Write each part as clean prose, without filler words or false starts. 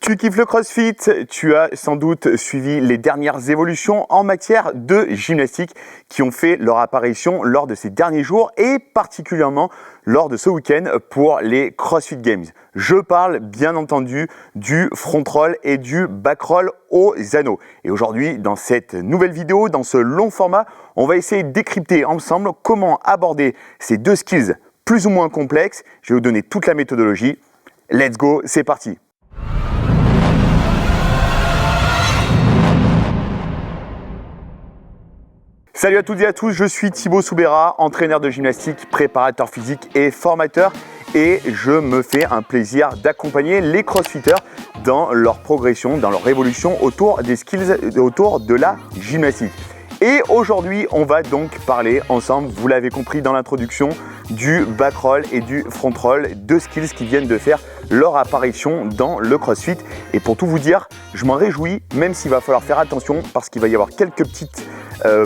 Tu kiffes le CrossFit, tu as sans doute suivi les dernières évolutions en matière de gymnastique qui ont fait leur apparition lors de ces derniers jours et particulièrement lors de ce week-end pour les CrossFit Games. Je parle bien entendu du front roll et du back roll aux anneaux. Et aujourd'hui, dans cette nouvelle vidéo, dans ce long format, on va essayer de décrypter ensemble comment aborder ces deux skills plus ou moins complexes. Je vais vous donner toute la méthodologie. Let's go, c'est parti! Salut à toutes et à tous, je suis Thibaut Soubera, entraîneur de gymnastique, préparateur physique et formateur et je me fais un plaisir d'accompagner les crossfitters dans leur progression, dans leur évolution autour des skills, autour de la gymnastique. Et aujourd'hui, on va donc parler ensemble, vous l'avez compris dans l'introduction, du back roll et du front roll, deux skills qui viennent de faire leur apparition dans le CrossFit. Et pour tout vous dire, je m'en réjouis, même s'il va falloir faire attention parce qu'il va y avoir quelques petites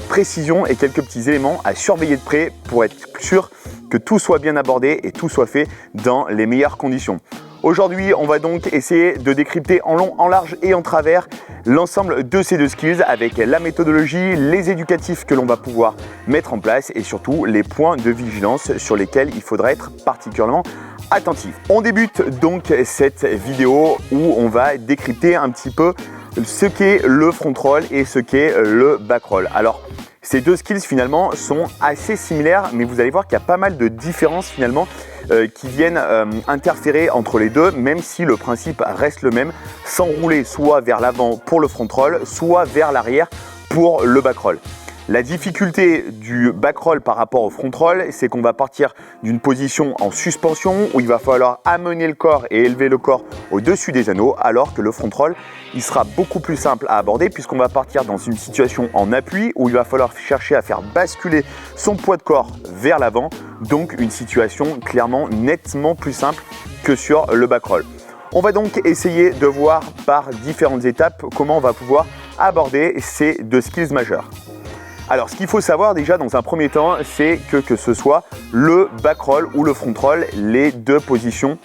précisions et quelques petits éléments à surveiller de près pour être sûr que tout soit bien abordé et tout soit fait dans les meilleures conditions. Aujourd'hui, on va donc essayer de décrypter en long, en large et en travers l'ensemble de ces deux skills avec la méthodologie, les éducatifs que l'on va pouvoir mettre en place et surtout les points de vigilance sur lesquels il faudra être particulièrement attentif. On débute donc cette vidéo où on va décrypter un petit peu ce qu'est le front roll et ce qu'est le back roll. Alors, ces deux skills finalement sont assez similaires, mais vous allez voir qu'il y a pas mal de différences finalement qui viennent interférer entre les deux, même si le principe reste le même, s'enrouler soit vers l'avant pour le front roll, soit vers l'arrière pour le back roll. La difficulté du back roll par rapport au front roll, c'est qu'on va partir d'une position en suspension où il va falloir amener le corps et élever le corps au-dessus des anneaux, alors que le front roll, il sera beaucoup plus simple à aborder puisqu'on va partir dans une situation en appui où il va falloir chercher à faire basculer son poids de corps vers l'avant, donc une situation clairement nettement plus simple que sur le back roll. On va donc essayer de voir par différentes étapes comment on va pouvoir aborder ces deux skills majeurs. Alors, ce qu'il faut savoir déjà dans un premier temps, c'est que ce soit le back roll ou le front roll, les deux positions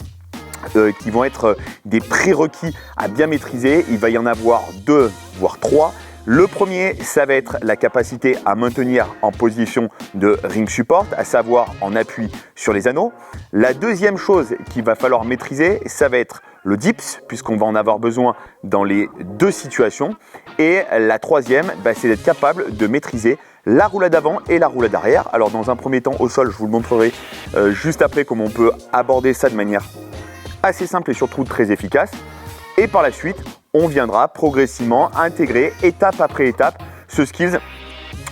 qui vont être des prérequis à bien maîtriser. Il va y en avoir deux, voire trois. Le premier, ça va être la capacité à maintenir en position de ring support, à savoir en appui sur les anneaux. La deuxième chose qu'il va falloir maîtriser, ça va être le dips, puisqu'on va en avoir besoin dans les deux situations. Et la troisième, c'est d'être capable de maîtriser la roulade avant et la roulade arrière. Alors dans un premier temps au sol, je vous le montrerai juste après comment on peut aborder ça de manière assez simple et surtout très efficace. Et par la suite, on viendra progressivement intégrer étape après étape ce skills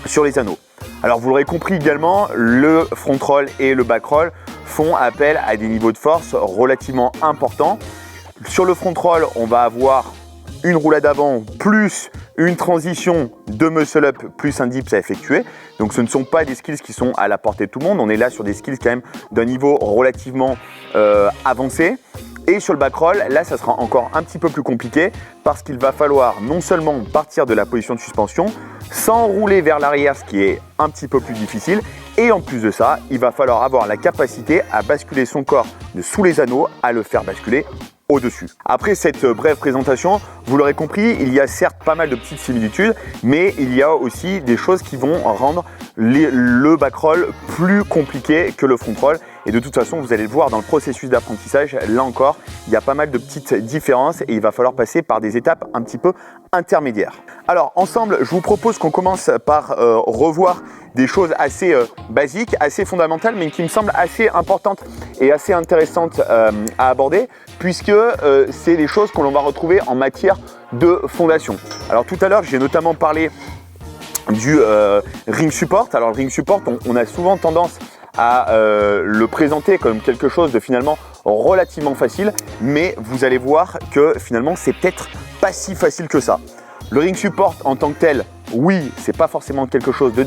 sur les anneaux. Alors vous l'aurez compris également, le front roll et le back roll font appel à des niveaux de force relativement importants. Sur le front roll, on va avoir une roulade avant plus une transition de muscle up plus un dips à effectuer. Donc ce ne sont pas des skills qui sont à la portée de tout le monde. On est là sur des skills quand même d'un niveau relativement avancé. Et sur le back roll, là, ça sera encore un petit peu plus compliqué parce qu'il va falloir non seulement partir de la position de suspension, s'enrouler vers l'arrière, ce qui est un petit peu plus difficile. Et en plus de ça, il va falloir avoir la capacité à basculer son corps de sous les anneaux, à le faire basculer au-dessus. Après cette brève présentation, vous l'aurez compris, il y a certes pas mal de petites similitudes, mais il y a aussi des choses qui vont rendre le back roll plus compliqué que le front roll. Et de toute façon, vous allez le voir dans le processus d'apprentissage, là encore, il y a pas mal de petites différences et il va falloir passer par des étapes un petit peu intermédiaires. Alors ensemble, je vous propose qu'on commence par revoir des choses assez basiques, assez fondamentales, mais qui me semblent assez importantes et assez intéressantes à aborder, puisque c'est des choses que l'on va retrouver en matière de fondation. Alors tout à l'heure, j'ai notamment parlé du ring support. Alors le ring support, on a souvent tendance à le présenter comme quelque chose de finalement relativement facile, mais vous allez voir que finalement c'est peut-être pas si facile que ça. Le ring support en tant que tel, oui, c'est pas forcément quelque chose de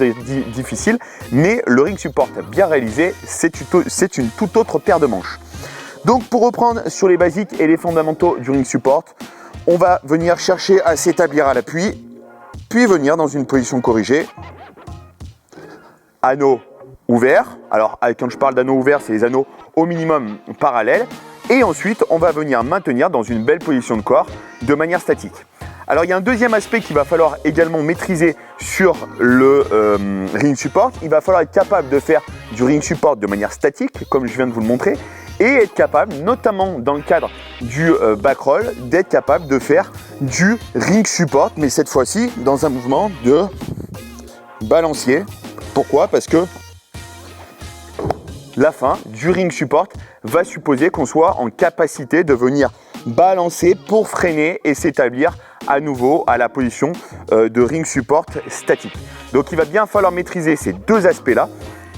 difficile, mais le ring support bien réalisé, c'est une toute autre paire de manches. Donc pour reprendre sur les basiques et les fondamentaux du ring support, on va venir chercher à s'établir à l'appui, puis venir dans une position corrigée, anneau ouvert. Alors quand je parle d'anneau ouvert, c'est les anneaux au minimum parallèles. Et ensuite, on va venir maintenir dans une belle position de corps de manière statique. Alors, il y a un deuxième aspect qu'il va falloir également maîtriser sur le ring support. Il va falloir être capable de faire du ring support de manière statique, comme je viens de vous le montrer, et être capable, notamment dans le cadre du back roll, d'être capable de faire du ring support, mais cette fois-ci dans un mouvement de balancier. Pourquoi? Parce que la fin du ring support va supposer qu'on soit en capacité de venir balancer pour freiner et s'établir à nouveau à la position de ring support statique. Donc il va bien falloir maîtriser ces deux aspects-là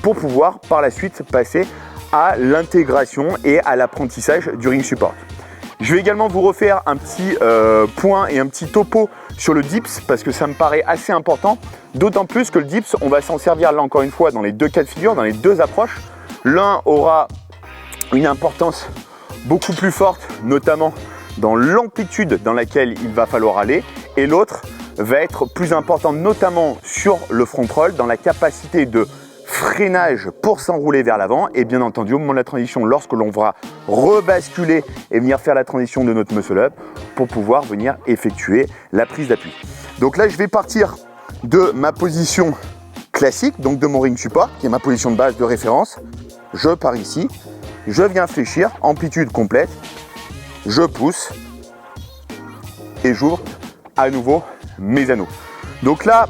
pour pouvoir par la suite passer à l'intégration et à l'apprentissage du ring support. Je vais également vous refaire un petit point et un petit topo sur le dips parce que ça me paraît assez important, d'autant plus que le dips, on va s'en servir là encore une fois dans les deux cas de figure, dans les deux approches. L'un aura une importance beaucoup plus forte, notamment dans l'amplitude dans laquelle il va falloir aller, et l'autre va être plus important, notamment sur le front roll, dans la capacité de freinage pour s'enrouler vers l'avant, et bien entendu au moment de la transition, lorsque l'on va rebasculer et venir faire la transition de notre muscle up pour pouvoir venir effectuer la prise d'appui. Donc là, je vais partir de ma position classique, donc de mon ring support, qui est ma position de base de référence. Je pars ici, je viens fléchir, amplitude complète, je pousse et j'ouvre à nouveau mes anneaux. Donc là,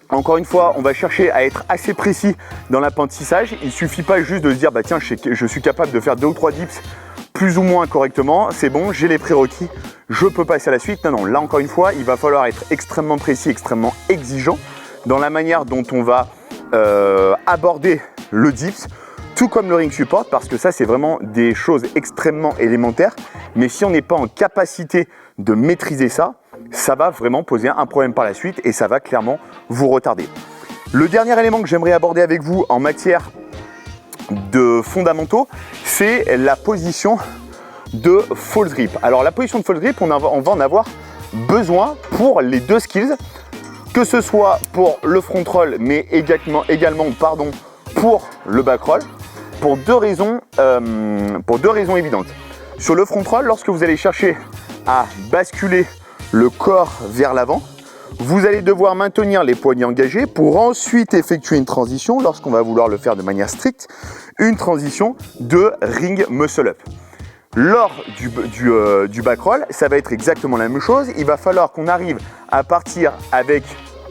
encore une fois, on va chercher à être assez précis dans l'apprentissage. Il ne suffit pas juste de se dire, bah tiens, je suis capable de faire 2 ou 3 dips plus ou moins correctement, c'est bon, j'ai les prérequis, je peux passer à la suite. Non, non, là encore une fois, il va falloir être extrêmement précis, extrêmement exigeant dans la manière dont on va aborder le dips, tout comme le ring support, parce que ça, c'est vraiment des choses extrêmement élémentaires. Mais si on n'est pas en capacité de maîtriser ça, ça va vraiment poser un problème par la suite et ça va clairement vous retarder. Le dernier élément que j'aimerais aborder avec vous en matière de fondamentaux, c'est la position de false grip. Alors la position de false grip, on va en avoir besoin pour les deux skills, que ce soit pour le front roll, mais également pour le back roll, pour deux raisons évidentes. Sur le front roll, lorsque vous allez chercher à basculer le corps vers l'avant, vous allez devoir maintenir les poignets engagés pour ensuite effectuer une transition, lorsqu'on va vouloir le faire de manière stricte, une transition de ring muscle up. Lors du back roll, ça va être exactement la même chose. Il va falloir qu'on arrive à partir avec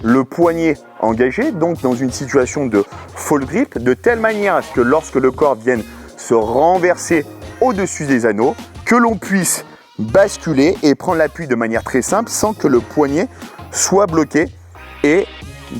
le poignet engagé, donc dans une situation de fall grip, de telle manière à ce que lorsque le corps vienne se renverser au-dessus des anneaux, que l'on puisse basculer et prendre l'appui de manière très simple sans que le poignet soit bloqué et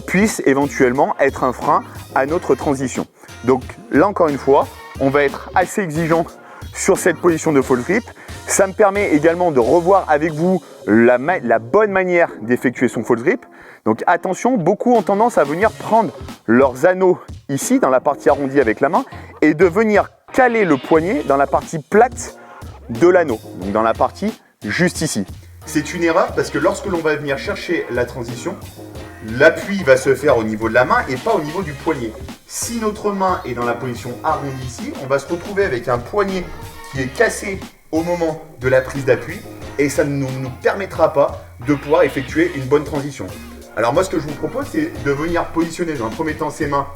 puisse éventuellement être un frein à notre transition. Donc là encore une fois, on va être assez exigeant sur cette position de fall grip. Ça me permet également de revoir avec vous la bonne manière d'effectuer son fall grip. Donc attention, beaucoup ont tendance à venir prendre leurs anneaux ici dans la partie arrondie avec la main et de venir caler le poignet dans la partie plate de l'anneau, donc dans la partie juste ici. C'est une erreur parce que lorsque l'on va venir chercher la transition, l'appui va se faire au niveau de la main et pas au niveau du poignet. Si notre main est dans la position arrondie ici, on va se retrouver avec un poignet qui est cassé au moment de la prise d'appui et ça ne nous permettra pas de pouvoir effectuer une bonne transition. Alors moi, ce que je vous propose, c'est de venir positionner dans un premier temps ses mains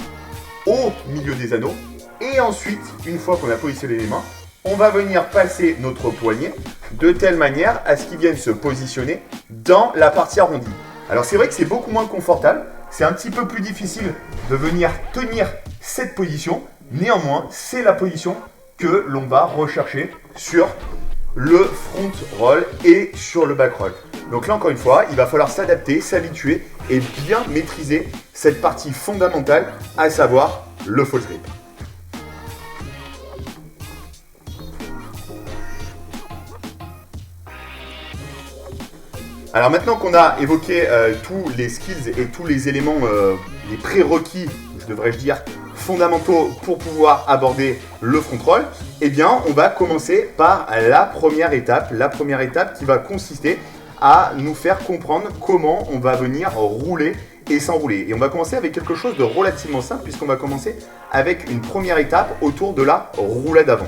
au milieu des anneaux et ensuite, une fois qu'on a positionné les mains, on va venir passer notre poignet de telle manière à ce qu'il vienne se positionner dans la partie arrondie. Alors c'est vrai que c'est beaucoup moins confortable, c'est un petit peu plus difficile de venir tenir cette position, néanmoins c'est la position que l'on va rechercher sur le front roll et sur le back roll. Donc là encore une fois, il va falloir s'adapter, s'habituer et bien maîtriser cette partie fondamentale, à savoir le false grip. Alors maintenant qu'on a évoqué tous les skills et tous les éléments, les prérequis, devrais-je dire, fondamentaux pour pouvoir aborder le front roll, eh bien on va commencer par la première étape qui va consister à nous faire comprendre comment on va venir rouler et s'enrouler. Et on va commencer avec quelque chose de relativement simple puisqu'on va commencer avec une première étape autour de la roulade avant.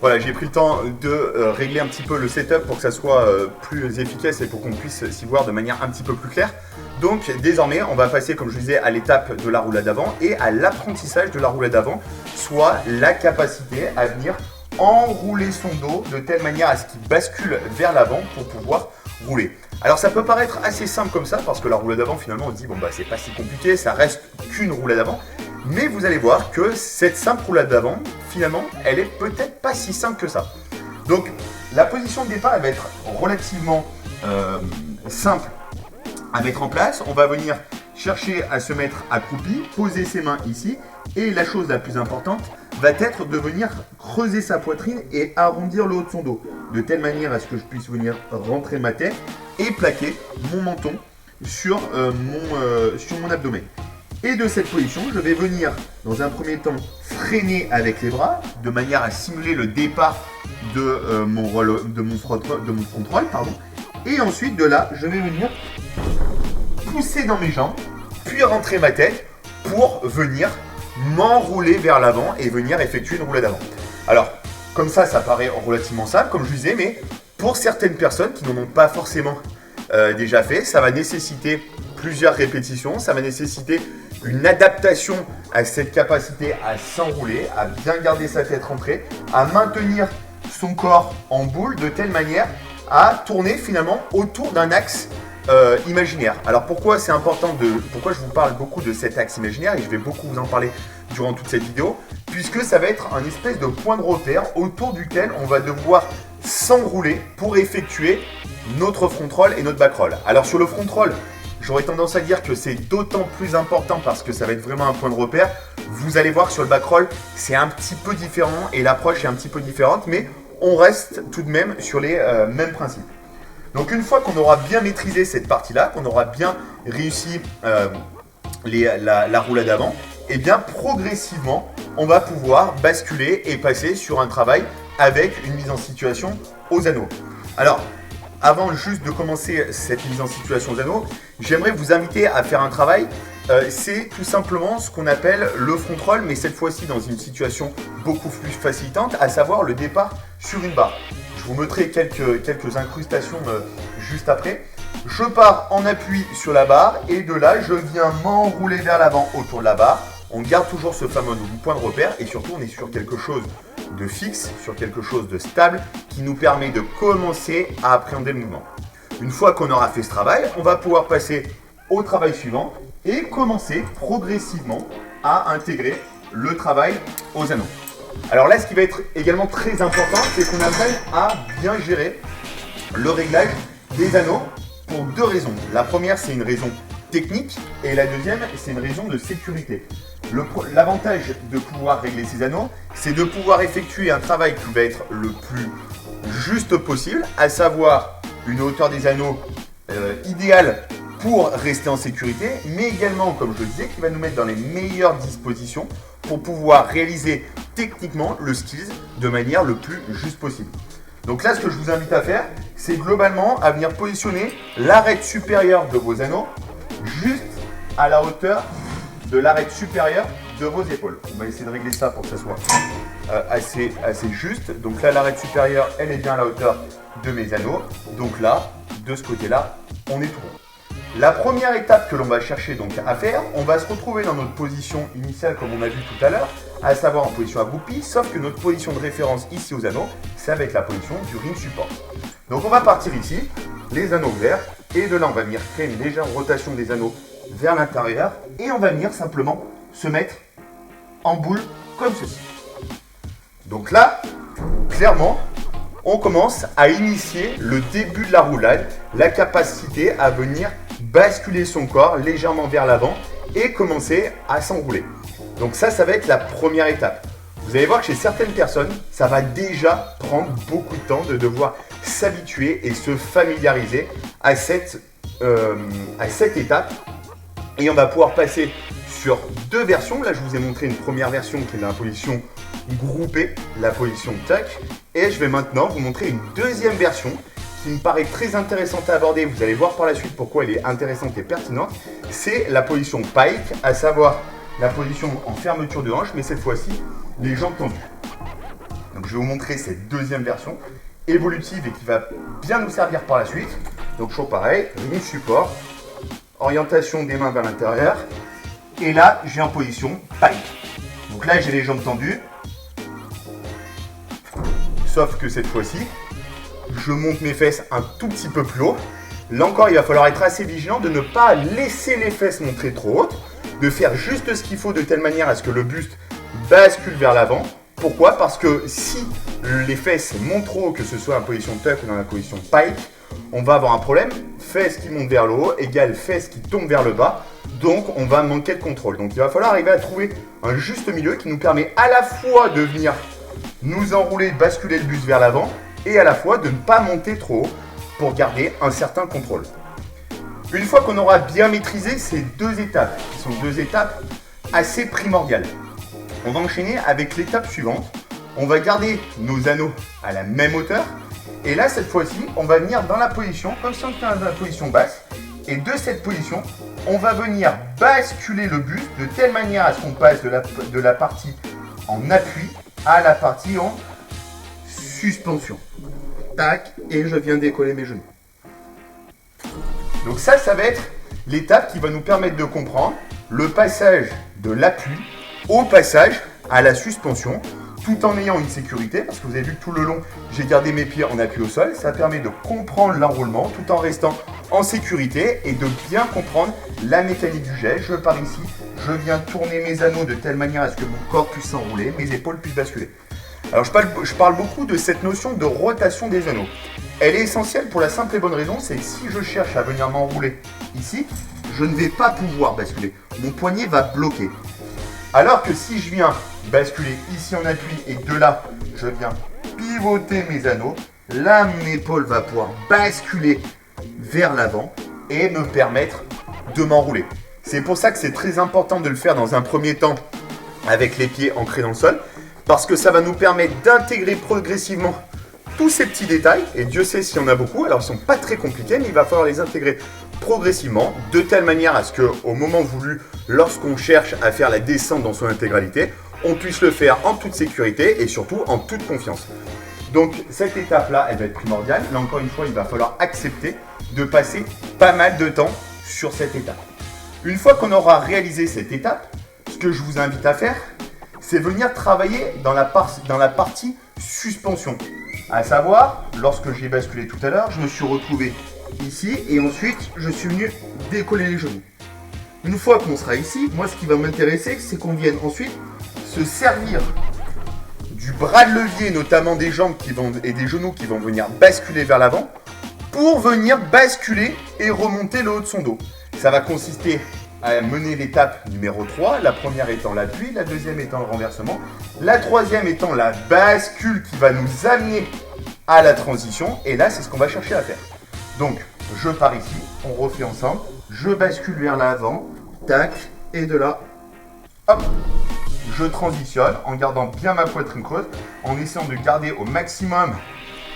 Voilà, j'ai pris le temps de régler un petit peu le setup pour que ça soit plus efficace et pour qu'on puisse s'y voir de manière un petit peu plus claire. Donc désormais, on va passer, comme je disais, à l'étape de la roulade avant et à l'apprentissage de la roulade avant, soit la capacité à venir enrouler son dos de telle manière à ce qu'il bascule vers l'avant pour pouvoir rouler. Alors ça peut paraître assez simple comme ça parce que la roulade avant finalement on se dit bon bah c'est pas si compliqué, ça reste qu'une roulade avant. Mais vous allez voir que cette simple roulade d'avant, finalement, elle est peut-être pas si simple que ça. Donc, la position de départ, elle va être relativement simple à mettre en place. On va venir chercher à se mettre accroupi, poser ses mains ici. Et la chose la plus importante va être de venir creuser sa poitrine et arrondir le haut de son dos. De telle manière à ce que je puisse venir rentrer ma tête et plaquer mon menton sur mon abdomen. Et de cette position, je vais venir, dans un premier temps, freiner avec les bras, de manière à simuler le départ de mon front roll, pardon. Et ensuite, de là, je vais venir pousser dans mes jambes, puis rentrer ma tête pour venir m'enrouler vers l'avant et venir effectuer une roulade avant. Alors, comme ça paraît relativement simple, comme je disais, mais pour certaines personnes qui n'en ont pas forcément déjà fait, ça va nécessiter plusieurs répétitions, ça va nécessiter une adaptation à cette capacité à s'enrouler, à bien garder sa tête rentrée, à maintenir son corps en boule de telle manière à tourner finalement autour d'un axe imaginaire. Alors pourquoi c'est important pourquoi je vous parle beaucoup de cet axe imaginaire et je vais beaucoup vous en parler durant toute cette vidéo, puisque ça va être un espèce de point de repère autour duquel on va devoir s'enrouler pour effectuer notre front roll et notre back roll. Alors sur le front roll, j'aurais tendance à dire que c'est d'autant plus important parce que ça va être vraiment un point de repère. Vous allez voir que sur le back roll, c'est un petit peu différent et l'approche est un petit peu différente, mais on reste tout de même sur les mêmes principes. Donc une fois qu'on aura bien maîtrisé cette partie-là, qu'on aura bien réussi la roulade avant, et bien progressivement, on va pouvoir basculer et passer sur un travail avec une mise en situation aux anneaux. Alors, avant juste de commencer cette mise en situation aux anneaux, j'aimerais vous inviter à faire un travail. C'est tout simplement ce qu'on appelle le front roll, mais cette fois-ci dans une situation beaucoup plus facilitante, à savoir le départ sur une barre. Je vous mettrai quelques incrustations juste après. Je pars en appui sur la barre et de là, je viens m'enrouler vers l'avant autour de la barre. On garde toujours ce fameux point de repère et surtout, on est sur quelque chose de fixe, sur quelque chose de stable qui nous permet de commencer à appréhender le mouvement. Une fois qu'on aura fait ce travail, on va pouvoir passer au travail suivant et commencer progressivement à intégrer le travail aux anneaux. Alors là, ce qui va être également très important, c'est qu'on apprenne à bien gérer le réglage des anneaux pour deux raisons. La première, c'est une raison technique et la deuxième, c'est une raison de sécurité. L'avantage de pouvoir régler ces anneaux, c'est de pouvoir effectuer un travail qui va être le plus juste possible, à savoir une hauteur des anneaux idéale pour rester en sécurité, mais également, comme je le disais, qui va nous mettre dans les meilleures dispositions pour pouvoir réaliser techniquement le skills de manière le plus juste possible. Donc là, ce que je vous invite à faire, c'est globalement à venir positionner l'arête supérieure de vos anneaux juste à la hauteur de l'arête supérieure de vos épaules. On va essayer de régler ça pour que ça soit assez juste. Donc là, l'arête supérieure, elle est bien à la hauteur de mes anneaux. Donc là, de ce côté-là, on est tout bon. La première étape que l'on va chercher donc à faire, on va se retrouver dans notre position initiale comme on a vu tout à l'heure, à savoir en position accroupie, sauf que notre position de référence ici aux anneaux, c'est avec la position du ring support. Donc on va partir ici, les anneaux ouverts, et de là on va venir créer une légère rotation des anneaux vers l'intérieur, et on va venir simplement se mettre en boule comme ceci. Donc là, clairement, on commence à initier le début de la roulade, la capacité à venir basculer son corps légèrement vers l'avant et commencer à s'enrouler. Donc ça va être la première étape. Vous allez voir que chez certaines personnes, ça va déjà prendre beaucoup de temps de devoir s'habituer et se familiariser à cette étape. Et on va pouvoir passer sur deux versions. Là, je vous ai montré une première version qui est la position groupée, la position tuck. Et je vais maintenant vous montrer une deuxième version qui me paraît très intéressante à aborder. Vous allez voir par la suite pourquoi elle est intéressante et pertinente. C'est la position pike, à savoir la position en fermeture de hanche, mais cette fois-ci, les jambes tendues. Donc je vais vous montrer cette deuxième version évolutive et qui va bien nous servir par la suite. Donc toujours pareil, ligne support, orientation des mains vers l'intérieur. Et là, j'ai en position pike. Donc là, j'ai les jambes tendues. Sauf que cette fois-ci, je monte mes fesses un tout petit peu plus haut. Là encore, il va falloir être assez vigilant de ne pas laisser les fesses montrer trop hautes, de faire juste ce qu'il faut de telle manière à ce que le buste bascule vers l'avant. Pourquoi? Parce que si les fesses montent trop haut, que ce soit en position tuck ou dans la position pike, on va avoir un problème. Fesses qui montent vers le haut égale fesses qui tombent vers le bas. Donc, on va manquer de contrôle. Donc, il va falloir arriver à trouver un juste milieu qui nous permet à la fois de venir nous enrouler, basculer le buste vers l'avant et à la fois de ne pas monter trop haut pour garder un certain contrôle. Une fois qu'on aura bien maîtrisé ces deux étapes, qui sont deux étapes assez primordiales, on va enchaîner avec l'étape suivante. On va garder nos anneaux à la même hauteur. Et là, cette fois-ci, on va venir dans la position, comme si on était dans la position basse. Et de cette position, on va venir basculer le buste de telle manière à ce qu'on passe de la partie en appui à la partie en suspension. Tac, et je viens décoller mes genoux. Donc ça va être l'étape qui va nous permettre de comprendre le passage de l'appui au passage à la suspension, tout en ayant une sécurité, parce que vous avez vu que tout le long, j'ai gardé mes pieds en appui au sol. Ça permet de comprendre l'enroulement tout en restant en sécurité et de bien comprendre la mécanique du geste. Je pars ici, je viens tourner mes anneaux de telle manière à ce que mon corps puisse s'enrouler, mes épaules puissent basculer. Alors je parle beaucoup de cette notion de rotation des anneaux. Elle est essentielle pour la simple et bonne raison, c'est que si je cherche à venir m'enrouler ici, je ne vais pas pouvoir basculer. Mon poignet va bloquer. Alors que si je viens basculer ici en appui et de là, je viens pivoter mes anneaux, là mon épaule va pouvoir basculer vers l'avant et me permettre de m'enrouler. C'est pour ça que c'est très important de le faire dans un premier temps avec les pieds ancrés dans le sol, parce que ça va nous permettre d'intégrer progressivement tous ces petits détails, et Dieu sait s'il y en a beaucoup, alors ils ne sont pas très compliqués, mais il va falloir les intégrer progressivement, de telle manière à ce qu'au moment voulu, lorsqu'on cherche à faire la descente dans son intégralité, on puisse le faire en toute sécurité et surtout en toute confiance. Donc cette étape-là, elle va être primordiale. Là encore une fois, il va falloir accepter de passer pas mal de temps sur cette étape. Une fois qu'on aura réalisé cette étape, ce que je vous invite à faire, c'est venir travailler dans la partie suspension. À savoir, lorsque j'ai basculé tout à l'heure, je me suis retrouvé ici et ensuite je suis venu décoller les genoux. Une fois qu'on sera ici, moi ce qui va m'intéresser, c'est qu'on vienne ensuite se servir du bras de levier, notamment des jambes et des genoux qui vont venir basculer vers l'avant pour venir basculer et remonter le haut de son dos. Ça va consister à mener l'étape numéro 3, la première étant l'appui, la deuxième étant le renversement, la troisième étant la bascule qui va nous amener à la transition, et là c'est ce qu'on va chercher à faire. Donc je pars ici, on refait ensemble, je bascule vers l'avant, tac, et de là, hop, je transitionne en gardant bien ma poitrine creuse, en essayant de garder au maximum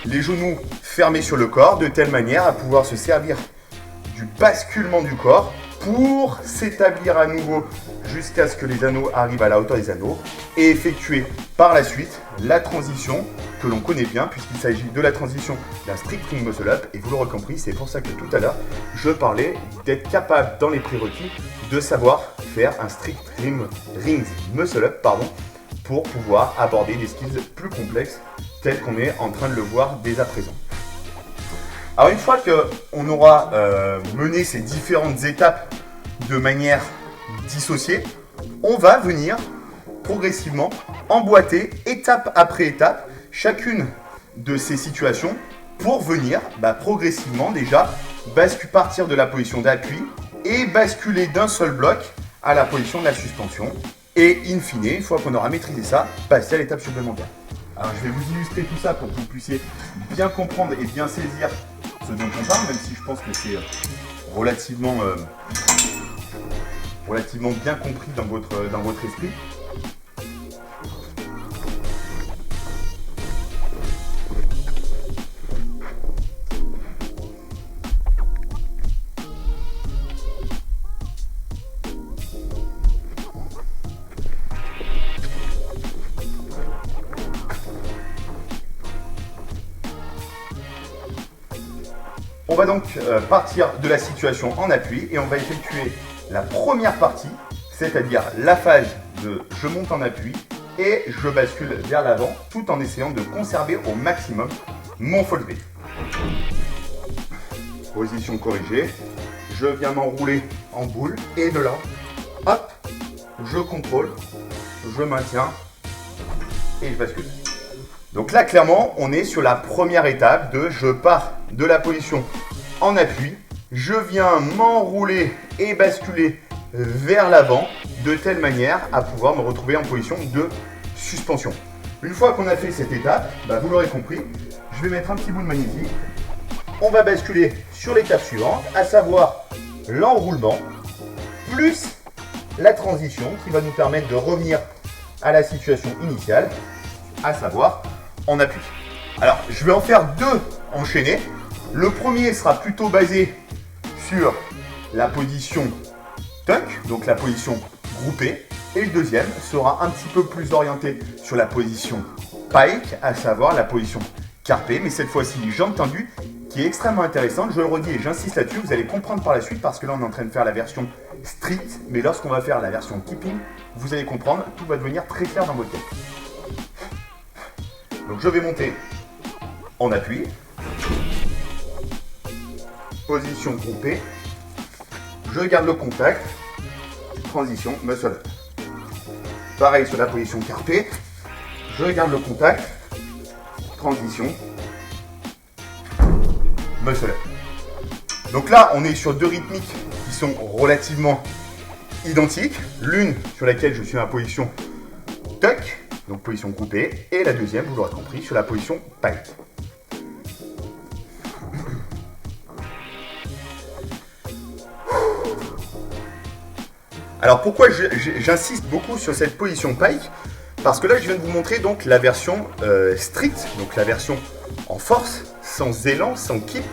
les genoux fermés sur le corps, de telle manière à pouvoir se servir du basculement du corps pour s'établir à nouveau jusqu'à ce que les anneaux arrivent à la hauteur des anneaux et effectuer par la suite la transition que l'on connaît bien puisqu'il s'agit de la transition d'un strict ring muscle up, et vous l'aurez compris, c'est pour ça que tout à l'heure je parlais d'être capable dans les prérequis de savoir faire un strict ring muscle up pour pouvoir aborder des skills plus complexes tels qu'on est en train de le voir dès à présent. Alors une fois qu'on aura mené ces différentes étapes de manière dissociée, on va venir progressivement emboîter étape après étape chacune de ces situations pour venir progressivement déjà partir de la position d'appui et basculer d'un seul bloc à la position de la suspension. Et in fine, une fois qu'on aura maîtrisé ça, passer à l'étape supplémentaire. Alors je vais vous illustrer tout ça pour que vous puissiez bien comprendre et bien saisir ce dont on parle, même si je pense que c'est relativement bien compris dans votre esprit. On va donc partir de la situation en appui et on va effectuer la première partie, c'est-à-dire la phase de je monte en appui et je bascule vers l'avant tout en essayant de conserver au maximum mon fall levé. Position corrigée, je viens m'enrouler en boule et de là, hop, je contrôle, je maintiens et je bascule. Donc là, clairement, on est sur la première étape de je pars de la position en appui, je viens m'enrouler et basculer vers l'avant de telle manière à pouvoir me retrouver en position de suspension. Une fois qu'on a fait cette étape, vous l'aurez compris, je vais mettre un petit bout de magnétique. On va basculer sur l'étape suivante, à savoir l'enroulement, plus la transition qui va nous permettre de revenir à la situation initiale, à savoir en appui. Alors, je vais en faire deux enchaînés. Le premier sera plutôt basé sur la position tuck, donc la position groupée. Et le deuxième sera un petit peu plus orienté sur la position pike, à savoir la position carpé, mais cette fois-ci jambe tendue, qui est extrêmement intéressante. Je le redis et j'insiste là-dessus, vous allez comprendre par la suite parce que là on est en train de faire la version strict, mais lorsqu'on va faire la version keeping, vous allez comprendre, tout va devenir très clair dans votre tête. Donc je vais monter en appui, position groupée, je garde le contact, transition muscle up. Pareil sur la position carpé, je garde le contact, transition muscle up. Donc là on est sur deux rythmiques qui sont relativement identiques, l'une sur laquelle je suis en position tuck, donc position groupée, et la deuxième, vous l'aurez compris, sur la position pike. Alors pourquoi j'insiste beaucoup sur cette position pike? Parce que là je viens de vous montrer donc la version stricte, donc la version en force, sans élan, sans kick,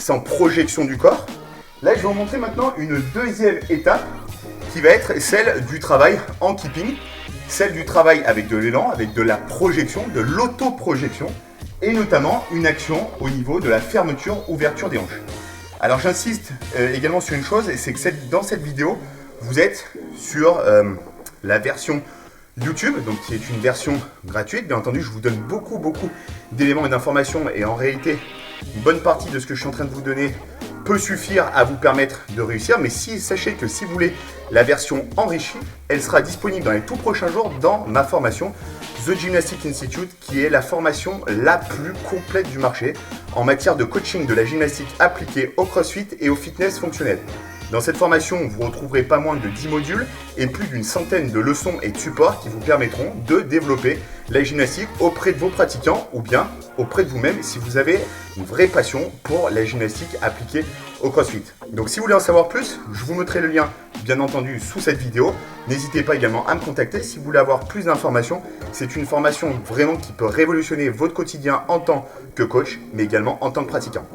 sans projection du corps. Là je vais vous montrer maintenant une deuxième étape qui va être celle du travail en keeping, celle du travail avec de l'élan, avec de la projection, de l'auto-projection, et notamment une action au niveau de la fermeture, ouverture des hanches. Alors j'insiste également sur une chose, et c'est que dans cette vidéo, vous êtes sur la version YouTube, donc qui est une version gratuite. Bien entendu, je vous donne beaucoup d'éléments et d'informations, et en réalité, une bonne partie de ce que je suis en train de vous donner peut suffire à vous permettre de réussir. Mais sachez que si vous voulez la version enrichie, elle sera disponible dans les tout prochains jours dans ma formation The Gymnastic Institute, qui est la formation la plus complète du marché en matière de coaching de la gymnastique appliquée au CrossFit et au fitness fonctionnel. Dans cette formation, vous retrouverez pas moins de 10 modules et plus d'une centaine de leçons et de supports qui vous permettront de développer la gymnastique auprès de vos pratiquants ou bien auprès de vous-même si vous avez une vraie passion pour la gymnastique appliquée au CrossFit. Donc si vous voulez en savoir plus, je vous mettrai le lien bien entendu sous cette vidéo. N'hésitez pas également à me contacter si vous voulez avoir plus d'informations. C'est une formation vraiment qui peut révolutionner votre quotidien en tant que coach, mais également en tant que pratiquant.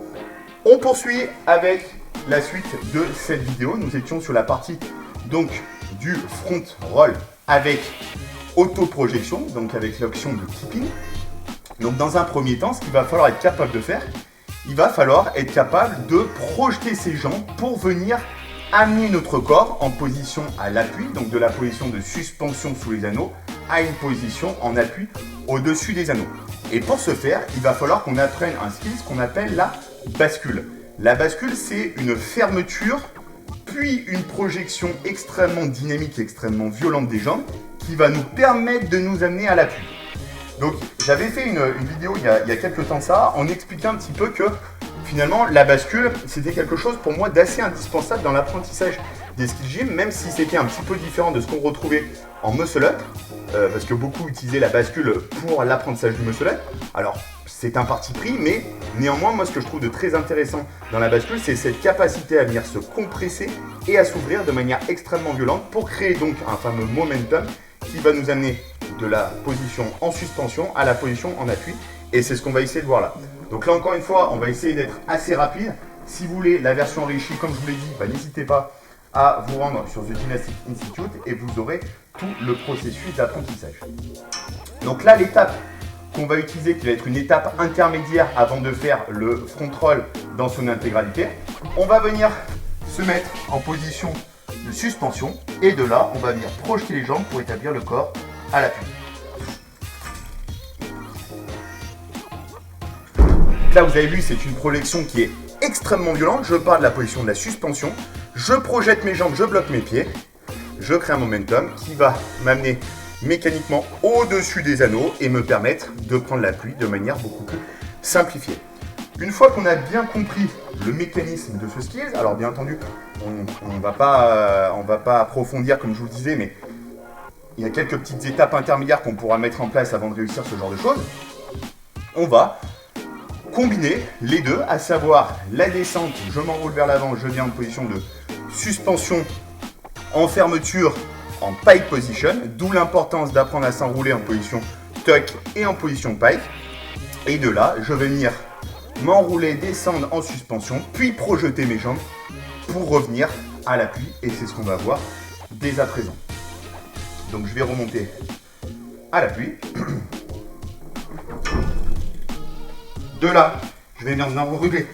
On poursuit avec la suite de cette vidéo. Nous étions sur la partie donc du front roll avec auto-projection, donc avec l'option de keeping. Donc dans un premier temps, ce qu'il va falloir être capable de faire, il va falloir être capable de projeter ses jambes pour venir amener notre corps en position à l'appui, donc de la position de suspension sous les anneaux à une position en appui au-dessus des anneaux. Et pour ce faire, il va falloir qu'on apprenne un skill qu'on appelle la bascule. La bascule, c'est une fermeture, puis une projection extrêmement dynamique, extrêmement violente des jambes, qui va nous permettre de nous amener à l'appui. Donc, j'avais fait une vidéo il y a quelques temps de ça, en expliquant un petit peu que finalement, la bascule, c'était quelque chose pour moi d'assez indispensable dans l'apprentissage des skill gym, même si c'était un petit peu différent de ce qu'on retrouvait en muscle up, parce que beaucoup utilisaient la bascule pour l'apprentissage du muscle up. Alors, c'est un parti pris, mais néanmoins, moi, ce que je trouve de très intéressant dans la bascule, c'est cette capacité à venir se compresser et à s'ouvrir de manière extrêmement violente pour créer donc un fameux momentum qui va nous amener de la position en suspension à la position en appui. Et c'est ce qu'on va essayer de voir là. Donc là, encore une fois, on va essayer d'être assez rapide. Si vous voulez la version enrichie, comme je vous l'ai dit, n'hésitez pas à vous rendre sur The Gymnastic Institute et vous aurez tout le processus d'apprentissage. Donc là, l'étape qu'on va utiliser, qui va être une étape intermédiaire avant de faire le front roll dans son intégralité. On va venir se mettre en position de suspension et de là, on va venir projeter les jambes pour établir le corps à l'appui. Là, vous avez vu, c'est une projection qui est extrêmement violente. Je pars de la position de la suspension, je projette mes jambes, je bloque mes pieds, je crée un momentum qui va m'amener mécaniquement au-dessus des anneaux et me permettre de prendre l'appui de manière beaucoup plus simplifiée. Une fois qu'on a bien compris le mécanisme de ce skills, alors bien entendu, on ne va pas approfondir comme je vous le disais, mais il y a quelques petites étapes intermédiaires qu'on pourra mettre en place avant de réussir ce genre de choses. On va combiner les deux, à savoir la descente, je m'enroule vers l'avant, je viens en position de suspension en fermeture en pike position, d'où l'importance d'apprendre à s'enrouler en position tuck et en position pike. Et de là, je vais venir m'enrouler, descendre en suspension, puis projeter mes jambes pour revenir à l'appui. Et c'est ce qu'on va voir dès à présent. Donc je vais remonter à l'appui. De là, je vais venir m'enrouler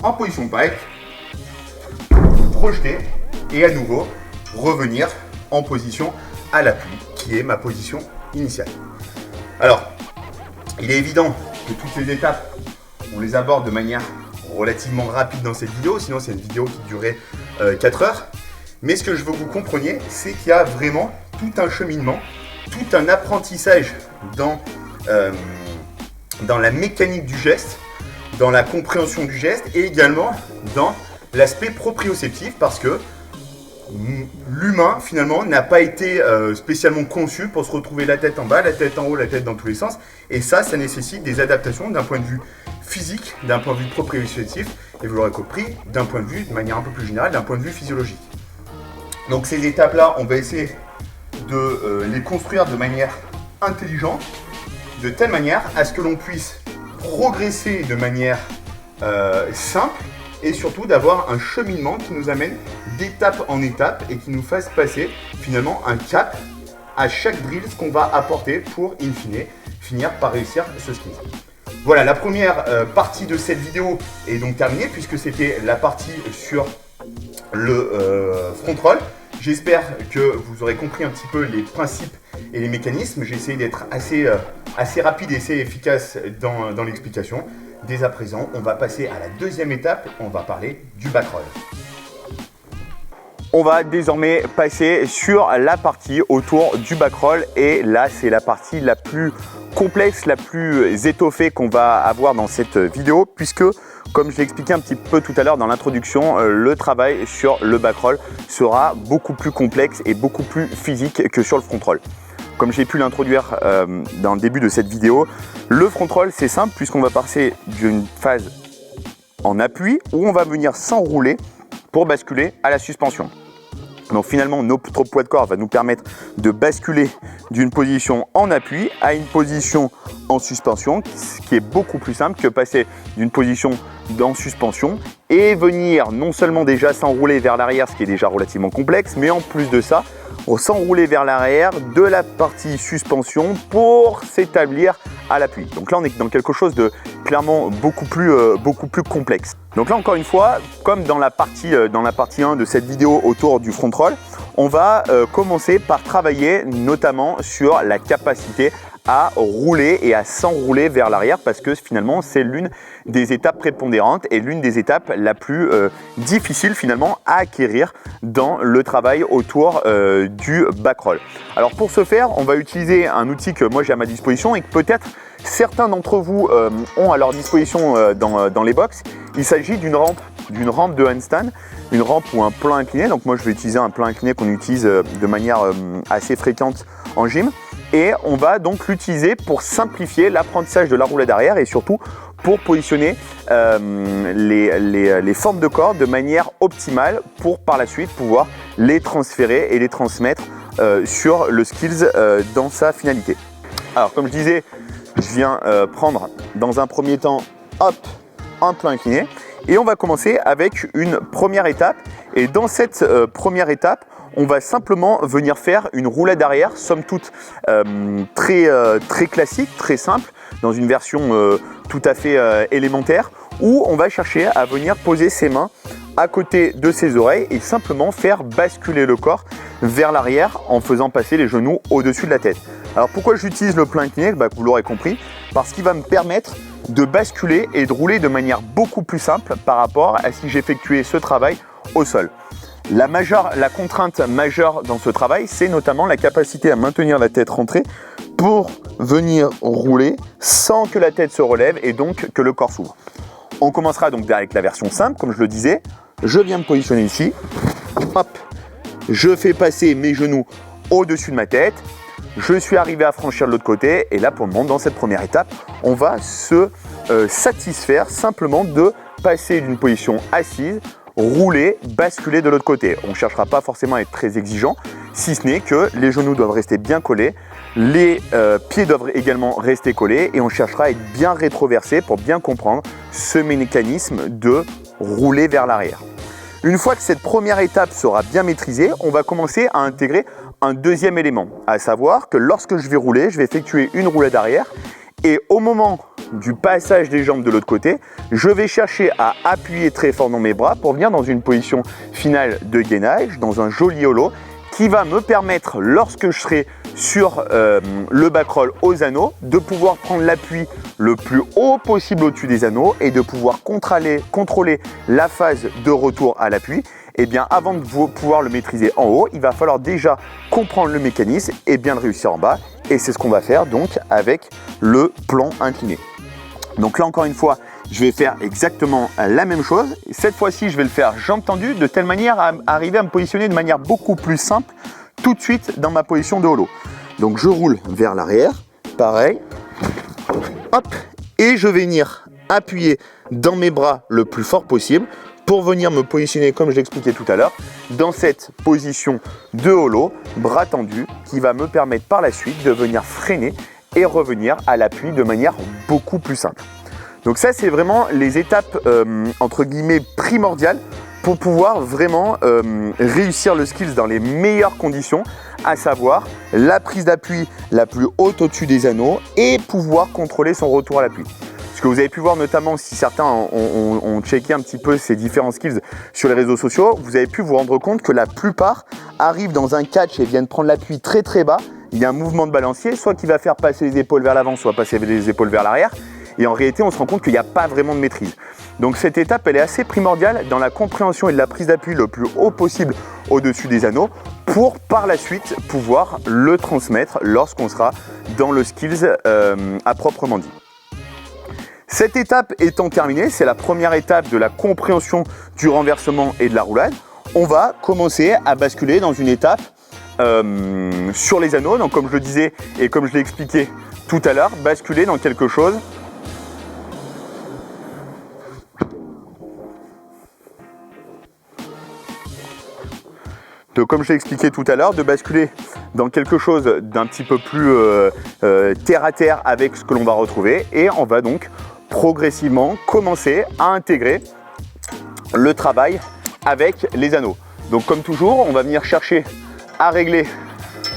en position pike, projeter et à nouveau revenir en position à l'appui, qui est ma position initiale. Alors, il est évident que toutes les étapes, on les aborde de manière relativement rapide dans cette vidéo, sinon c'est une vidéo qui durait 4 heures. Mais ce que je veux que vous compreniez, c'est qu'il y a vraiment tout un cheminement, tout un apprentissage dans la mécanique du geste, dans la compréhension du geste et également dans l'aspect proprioceptif, parce que l'humain finalement n'a pas été spécialement conçu pour se retrouver la tête en bas, la tête en haut, la tête dans tous les sens, et ça nécessite des adaptations d'un point de vue physique, d'un point de vue proprioceptif, et vous l'aurez compris, d'un point de vue, de manière un peu plus générale, d'un point de vue physiologique. Donc ces étapes-là, on va essayer de les construire de manière intelligente, de telle manière à ce que l'on puisse progresser de manière simple, et surtout d'avoir un cheminement qui nous amène d'étape en étape et qui nous fasse passer finalement un cap à chaque drill qu'on va apporter pour in fine finir par réussir ce skill. Voilà, la première partie de cette vidéo est donc terminée puisque c'était la partie sur le front roll. J'espère que vous aurez compris un petit peu les principes et les mécanismes. J'ai essayé d'être assez rapide et assez efficace dans l'explication. Dès à présent, on va passer à la deuxième étape, on va parler du back roll. On va désormais passer sur la partie autour du back roll et là c'est la partie la plus complexe, la plus étoffée qu'on va avoir dans cette vidéo puisque comme je l'ai expliqué un petit peu tout à l'heure dans l'introduction, le travail sur le back roll sera beaucoup plus complexe et beaucoup plus physique que sur le front roll. Comme j'ai pu l'introduire dans le début de cette vidéo, le front roll c'est simple puisqu'on va passer d'une phase en appui où on va venir s'enrouler pour basculer à la suspension. Donc finalement notre poids de corps va nous permettre de basculer d'une position en appui à une position en suspension, ce qui est beaucoup plus simple que passer d'une position en suspension et venir non seulement déjà s'enrouler vers l'arrière, ce qui est déjà relativement complexe, mais en plus de ça, s'enrouler vers l'arrière de la partie suspension pour s'établir à l'appui. Donc là on est dans quelque chose de clairement beaucoup plus complexe. Donc là encore une fois, comme dans la partie 1 de cette vidéo autour du front roll, on va commencer par travailler notamment sur la capacité à rouler et à s'enrouler vers l'arrière parce que finalement c'est l'une des étapes prépondérantes et l'une des étapes la plus difficile finalement à acquérir dans le travail autour du back roll. Alors pour ce faire, on va utiliser un outil que moi j'ai à ma disposition et que peut-être certains d'entre vous ont à leur disposition dans les box. Il s'agit d'une rampe de handstand, une rampe ou un plan incliné. Donc moi je vais utiliser un plan incliné qu'on utilise de manière assez fréquente en gym. Et on va donc l'utiliser pour simplifier l'apprentissage de la roulade arrière et surtout pour positionner les formes de corps de manière optimale pour par la suite pouvoir les transférer et les transmettre sur le skills dans sa finalité. Alors comme je disais, je viens prendre dans un premier temps un plan incliné et on va commencer avec une première étape et dans cette première étape on va simplement venir faire une roulade arrière, somme toute très classique, très simple, dans une version tout à fait élémentaire, où on va chercher à venir poser ses mains à côté de ses oreilles et simplement faire basculer le corps vers l'arrière en faisant passer les genoux au-dessus de la tête. Alors pourquoi j'utilise le plein incliné? Vous l'aurez compris, parce qu'il va me permettre de basculer et de rouler de manière beaucoup plus simple par rapport à si j'effectuais ce travail au sol. La contrainte majeure dans ce travail, c'est notamment la capacité à maintenir la tête rentrée pour venir rouler sans que la tête se relève et donc que le corps s'ouvre. On commencera donc avec la version simple, comme je le disais. Je viens me positionner ici. Hop, je fais passer mes genoux au-dessus de ma tête. Je suis arrivé à franchir de l'autre côté. Et là, pour le moment, dans cette première étape, on va se satisfaire simplement de passer d'une position assise, rouler, basculer de l'autre côté. On ne cherchera pas forcément à être très exigeant, si ce n'est que les genoux doivent rester bien collés, les pieds doivent également rester collés et on cherchera à être bien rétroversé pour bien comprendre ce mécanisme de rouler vers l'arrière. Une fois que cette première étape sera bien maîtrisée, on va commencer à intégrer un deuxième élément, à savoir que lorsque je vais rouler, je vais effectuer une roulade arrière et au moment du passage des jambes de l'autre côté, je vais chercher à appuyer très fort dans mes bras pour venir dans une position finale de gainage, dans un joli holo qui va me permettre, lorsque je serai sur le back roll aux anneaux, de pouvoir prendre l'appui le plus haut possible au-dessus des anneaux et de pouvoir contrôler la phase de retour à l'appui. Et bien avant de pouvoir le maîtriser en haut, il va falloir déjà comprendre le mécanisme et bien le réussir en bas. Et c'est ce qu'on va faire donc avec le plan incliné. Donc là encore une fois, je vais faire exactement la même chose. Cette fois-ci, je vais le faire jambes tendues de telle manière à arriver à me positionner de manière beaucoup plus simple tout de suite dans ma position de holo. Donc je roule vers l'arrière, pareil, hop, et je vais venir appuyer dans mes bras le plus fort possible pour venir me positionner, comme je l'expliquais tout à l'heure, dans cette position de holo, bras tendus, qui va me permettre par la suite de venir freiner et revenir à l'appui de manière beaucoup plus simple. Donc ça, c'est vraiment les étapes entre guillemets primordiales pour pouvoir vraiment réussir le skills dans les meilleures conditions, à savoir la prise d'appui la plus haute au-dessus des anneaux et pouvoir contrôler son retour à l'appui. Ce que vous avez pu voir notamment, si certains ont checké un petit peu ces différents skills sur les réseaux sociaux, vous avez pu vous rendre compte que la plupart arrivent dans un catch et viennent prendre l'appui très très bas. Il y a un mouvement de balancier, soit qui va faire passer les épaules vers l'avant, soit passer les épaules vers l'arrière. Et en réalité, on se rend compte qu'il n'y a pas vraiment de maîtrise. Donc cette étape, elle est assez primordiale dans la compréhension et de la prise d'appui le plus haut possible au-dessus des anneaux pour par la suite pouvoir le transmettre lorsqu'on sera dans le skills à proprement dit. Cette étape étant terminée, c'est la première étape de la compréhension du renversement et de la roulade. On va commencer à basculer dans une étape sur les anneaux. Donc comme je le disais et comme je l'ai expliqué tout à l'heure, basculer dans quelque chose de, comme je l'ai expliqué tout à l'heure, de basculer dans quelque chose d'un petit peu plus terre à terre avec ce que l'on va retrouver. Et on va donc progressivement commencer à intégrer le travail avec les anneaux. Donc comme toujours, on va venir chercher à régler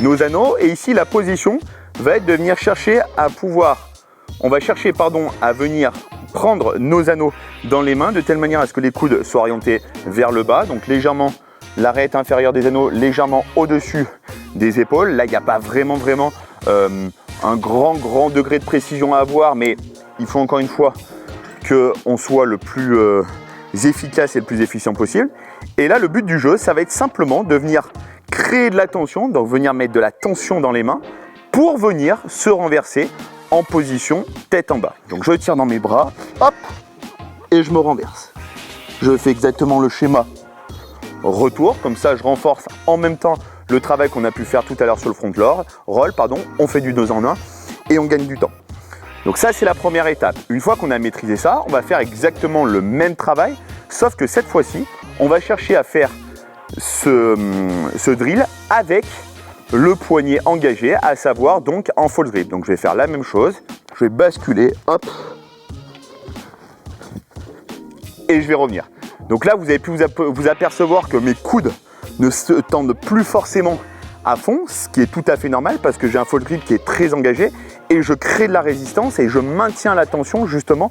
nos anneaux. Et ici, la position va être de venir chercher à pouvoir, on va chercher à venir prendre nos anneaux dans les mains de telle manière à ce que les coudes soient orientés vers le bas, donc légèrement l'arête inférieure des anneaux légèrement au-dessus des épaules. Là, il n'y a pas vraiment un grand degré de précision à avoir, mais il faut encore une fois qu'on soit le plus efficace et le plus efficient possible. Et là, le but du jeu, ça va être simplement de venir créer de la tension, donc venir mettre de la tension dans les mains pour venir se renverser en position tête en bas. Donc je tire dans mes bras, hop, et je me renverse. Je fais exactement le schéma retour, comme ça je renforce en même temps le travail qu'on a pu faire tout à l'heure sur le front roll, on fait du 2 en 1 et on gagne du temps. Donc ça, c'est la première étape. Une fois qu'on a maîtrisé ça, on va faire exactement le même travail, sauf que cette fois-ci, on va chercher à faire ce drill avec le poignet engagé, à savoir donc en false grip. Donc je vais faire la même chose, je vais basculer, hop, et je vais revenir. Donc là, vous avez pu vous apercevoir que mes coudes ne se tendent plus forcément à fond, ce qui est tout à fait normal parce que j'ai un fall grip qui est très engagé et je crée de la résistance et je maintiens la tension justement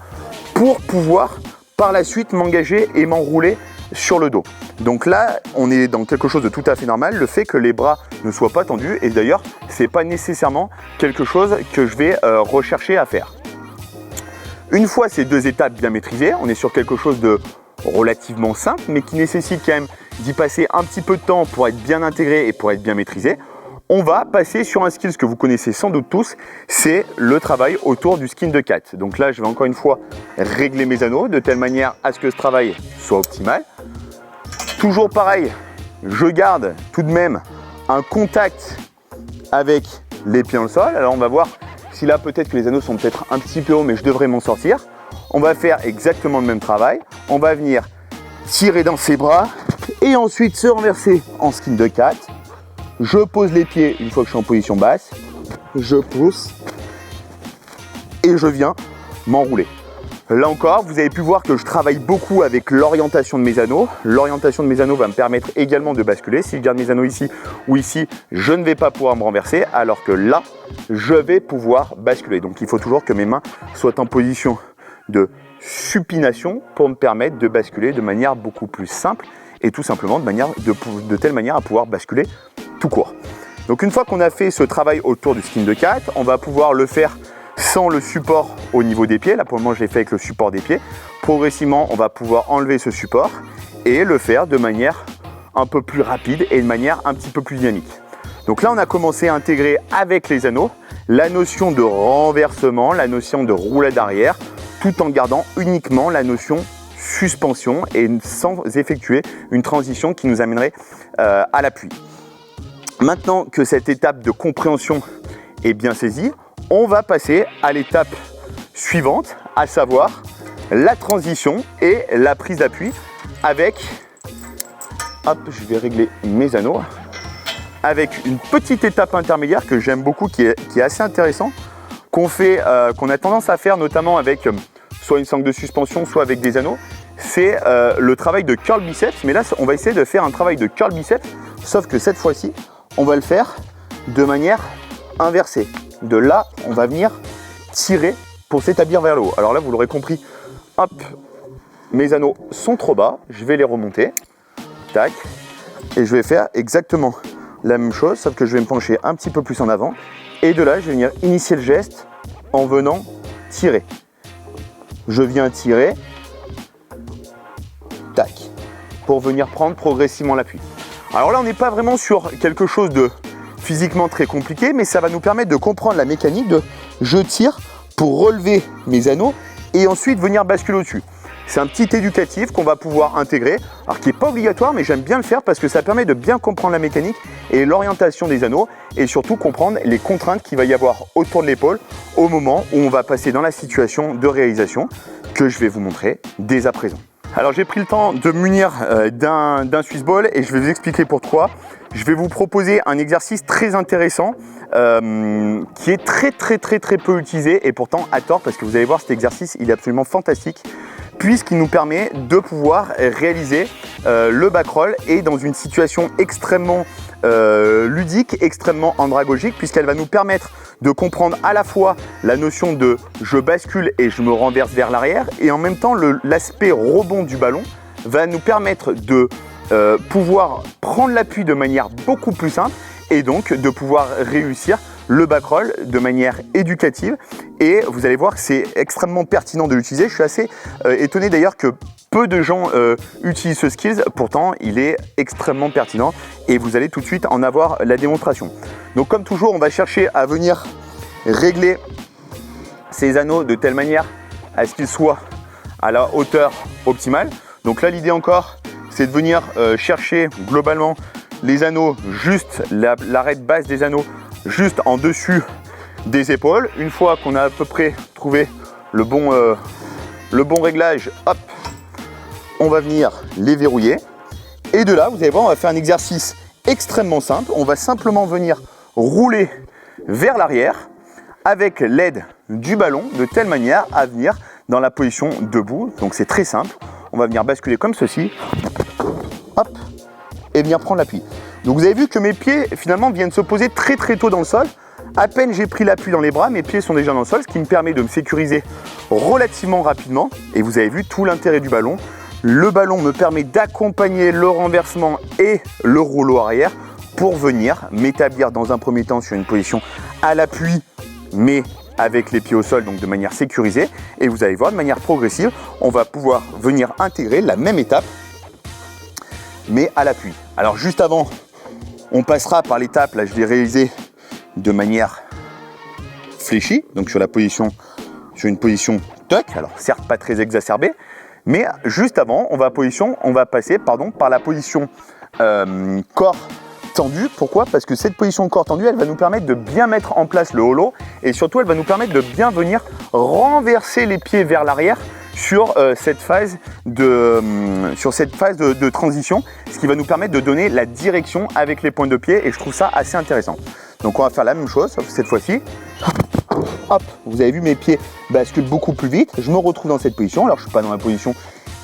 pour pouvoir par la suite m'engager et m'enrouler sur le dos. Donc là, on est dans quelque chose de tout à fait normal, le fait que les bras ne soient pas tendus et d'ailleurs, c'est pas nécessairement quelque chose que je vais rechercher à faire. Une fois ces deux étapes bien maîtrisées, on est sur quelque chose de relativement simple, mais qui nécessite quand même d'y passer un petit peu de temps pour être bien intégré et pour être bien maîtrisé. On va passer sur un skill que vous connaissez sans doute tous, c'est le travail autour du skin de cat. Donc là, je vais encore une fois régler mes anneaux de telle manière à ce que ce travail soit optimal. Toujours pareil, je garde tout de même un contact avec les pieds dans le sol. Alors on va voir si là peut-être que les anneaux sont peut-être un petit peu hauts, mais je devrais m'en sortir. On va faire exactement le même travail. On va venir tirer dans ses bras et ensuite se renverser en skin de cat. Je pose les pieds une fois que je suis en position basse. Je pousse et je viens m'enrouler. Là encore, vous avez pu voir que je travaille beaucoup avec l'orientation de mes anneaux. L'orientation de mes anneaux va me permettre également de basculer. Si je garde mes anneaux ici ou ici, je ne vais pas pouvoir me renverser, alors que là, je vais pouvoir basculer. Donc il faut toujours que mes mains soient en position de supination pour me permettre de basculer de manière beaucoup plus simple et tout simplement de telle manière à pouvoir basculer tout court. Donc une fois qu'on a fait ce travail autour du skin de cat, on va pouvoir le faire sans le support au niveau des pieds. Là pour le moment je l'ai fait avec le support des pieds. Progressivement on va pouvoir enlever ce support et le faire de manière un peu plus rapide et de manière un petit peu plus dynamique. Donc là on a commencé à intégrer avec les anneaux la notion de renversement, la notion de roulade arrière, tout en gardant uniquement la notion suspension et sans effectuer une transition qui nous amènerait à l'appui. Maintenant que cette étape de compréhension est bien saisie, on va passer à l'étape suivante, à savoir la transition et la prise d'appui avec, hop, je vais régler mes anneaux, avec une petite étape intermédiaire que j'aime beaucoup, qui est assez intéressant, qu'on a tendance à faire notamment avec soit une sangle de suspension, soit avec des anneaux, c'est le travail de curl biceps. Mais là, on va essayer de faire un travail de curl biceps, sauf que cette fois-ci, on va le faire de manière inversée. De là, on va venir tirer pour s'établir vers le haut. Alors là, vous l'aurez compris, hop, mes anneaux sont trop bas, je vais les remonter, tac, et je vais faire exactement la même chose, sauf que je vais me pencher un petit peu plus en avant, et de là, je vais venir initier le geste en venant tirer. Je viens tirer, tac, pour venir prendre progressivement l'appui. Alors là, on n'est pas vraiment sur quelque chose de physiquement très compliqué, mais ça va nous permettre de comprendre la mécanique de je tire pour relever mes anneaux et ensuite venir basculer au-dessus. C'est un petit éducatif qu'on va pouvoir intégrer, alors qui n'est pas obligatoire, mais j'aime bien le faire parce que ça permet de bien comprendre la mécanique et l'orientation des anneaux et surtout comprendre les contraintes qu'il va y avoir autour de l'épaule au moment où on va passer dans la situation de réalisation que je vais vous montrer dès à présent. Alors j'ai pris le temps de me munir d'un Swiss Ball et je vais vous expliquer pourquoi. Je vais vous proposer un exercice très intéressant qui est très peu utilisé et pourtant à tort, parce que vous allez voir, cet exercice il est absolument fantastique puisqu'il nous permet de pouvoir réaliser le back roll et dans une situation extrêmement ludique, extrêmement andragogique, puisqu'elle va nous permettre de comprendre à la fois la notion de je bascule et je me renverse vers l'arrière et en même temps l'aspect rebond du ballon va nous permettre de pouvoir prendre l'appui de manière beaucoup plus simple et donc de pouvoir réussir le back roll de manière éducative. Et vous allez voir que c'est extrêmement pertinent de l'utiliser. Je suis assez étonné d'ailleurs que peu de gens utilisent ce skills, pourtant il est extrêmement pertinent et vous allez tout de suite en avoir la démonstration. Donc comme toujours, on va chercher à venir régler ces anneaux de telle manière à ce qu'ils soient à la hauteur optimale. Donc là, l'idée encore, c'est de venir chercher globalement les anneaux, juste l'arête basse des anneaux, juste en dessus des épaules. Une fois qu'on a à peu près trouvé le bon réglage, hop, on va venir les verrouiller. Et de là, vous allez voir, on va faire un exercice extrêmement simple. On va simplement venir rouler vers l'arrière avec l'aide du ballon de telle manière à venir dans la position debout. Donc c'est très simple. On va venir basculer comme ceci. Hop. et venir prendre l'appui. Donc vous avez vu que mes pieds finalement viennent se poser très très tôt dans le sol. À peine j'ai pris l'appui dans les bras, mes pieds sont déjà dans le sol, ce qui me permet de me sécuriser relativement rapidement. Et vous avez vu tout l'intérêt du ballon. Le ballon me permet d'accompagner le renversement et le rouleau arrière pour venir m'établir dans un premier temps sur une position à l'appui, mais avec les pieds au sol, donc de manière sécurisée. Et vous allez voir, de manière progressive, on va pouvoir venir intégrer la même étape, mais à l'appui. Alors juste avant, on passera par l'étape, là je l'ai réalisé de manière fléchie, donc sur une position tuck, alors certes pas très exacerbée, mais juste avant, on va passer par la position corps tendu. Pourquoi? Parce que cette position corps tendu, elle va nous permettre de bien mettre en place le hollow et surtout, elle va nous permettre de bien venir renverser les pieds vers l'arrière sur cette phase de transition, ce qui va nous permettre de donner la direction avec les pointes de pied et je trouve ça assez intéressant. Donc on va faire la même chose, sauf cette fois-ci. Hop, vous avez vu mes pieds basculent beaucoup plus vite. Je me retrouve dans cette position. Alors je ne suis pas dans la position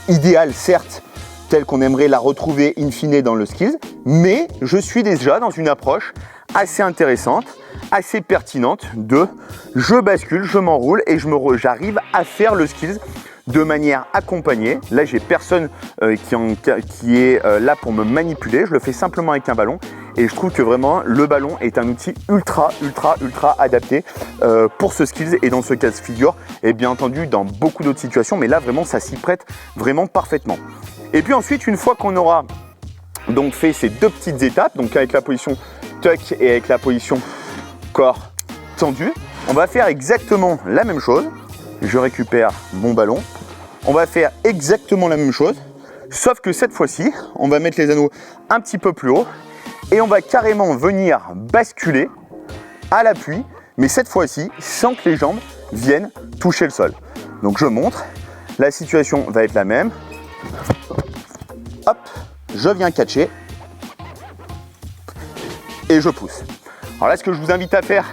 idéale, certes, telle qu'on aimerait la retrouver in fine dans le skills, mais je suis déjà dans une approche assez intéressante, assez pertinente de je bascule, je m'enroule et j'arrive à faire le skills de manière accompagnée. Là, j'ai personne qui est là pour me manipuler. Je le fais simplement avec un ballon. Et je trouve que vraiment, le ballon est un outil ultra adapté pour ce skills et dans ce cas de figure. Et bien entendu, dans beaucoup d'autres situations. Mais là, vraiment, ça s'y prête vraiment parfaitement. Et puis ensuite, une fois qu'on aura donc fait ces deux petites étapes, donc avec la position tuck et avec la position corps tendu, on va faire exactement la même chose. Je récupère mon ballon. On va faire exactement la même chose, sauf que cette fois-ci, on va mettre les anneaux un petit peu plus haut et on va carrément venir basculer à l'appui, mais cette fois-ci, sans que les jambes viennent toucher le sol. Donc je montre, la situation va être la même. Hop, je viens catcher et je pousse. Alors là, ce que je vous invite à faire,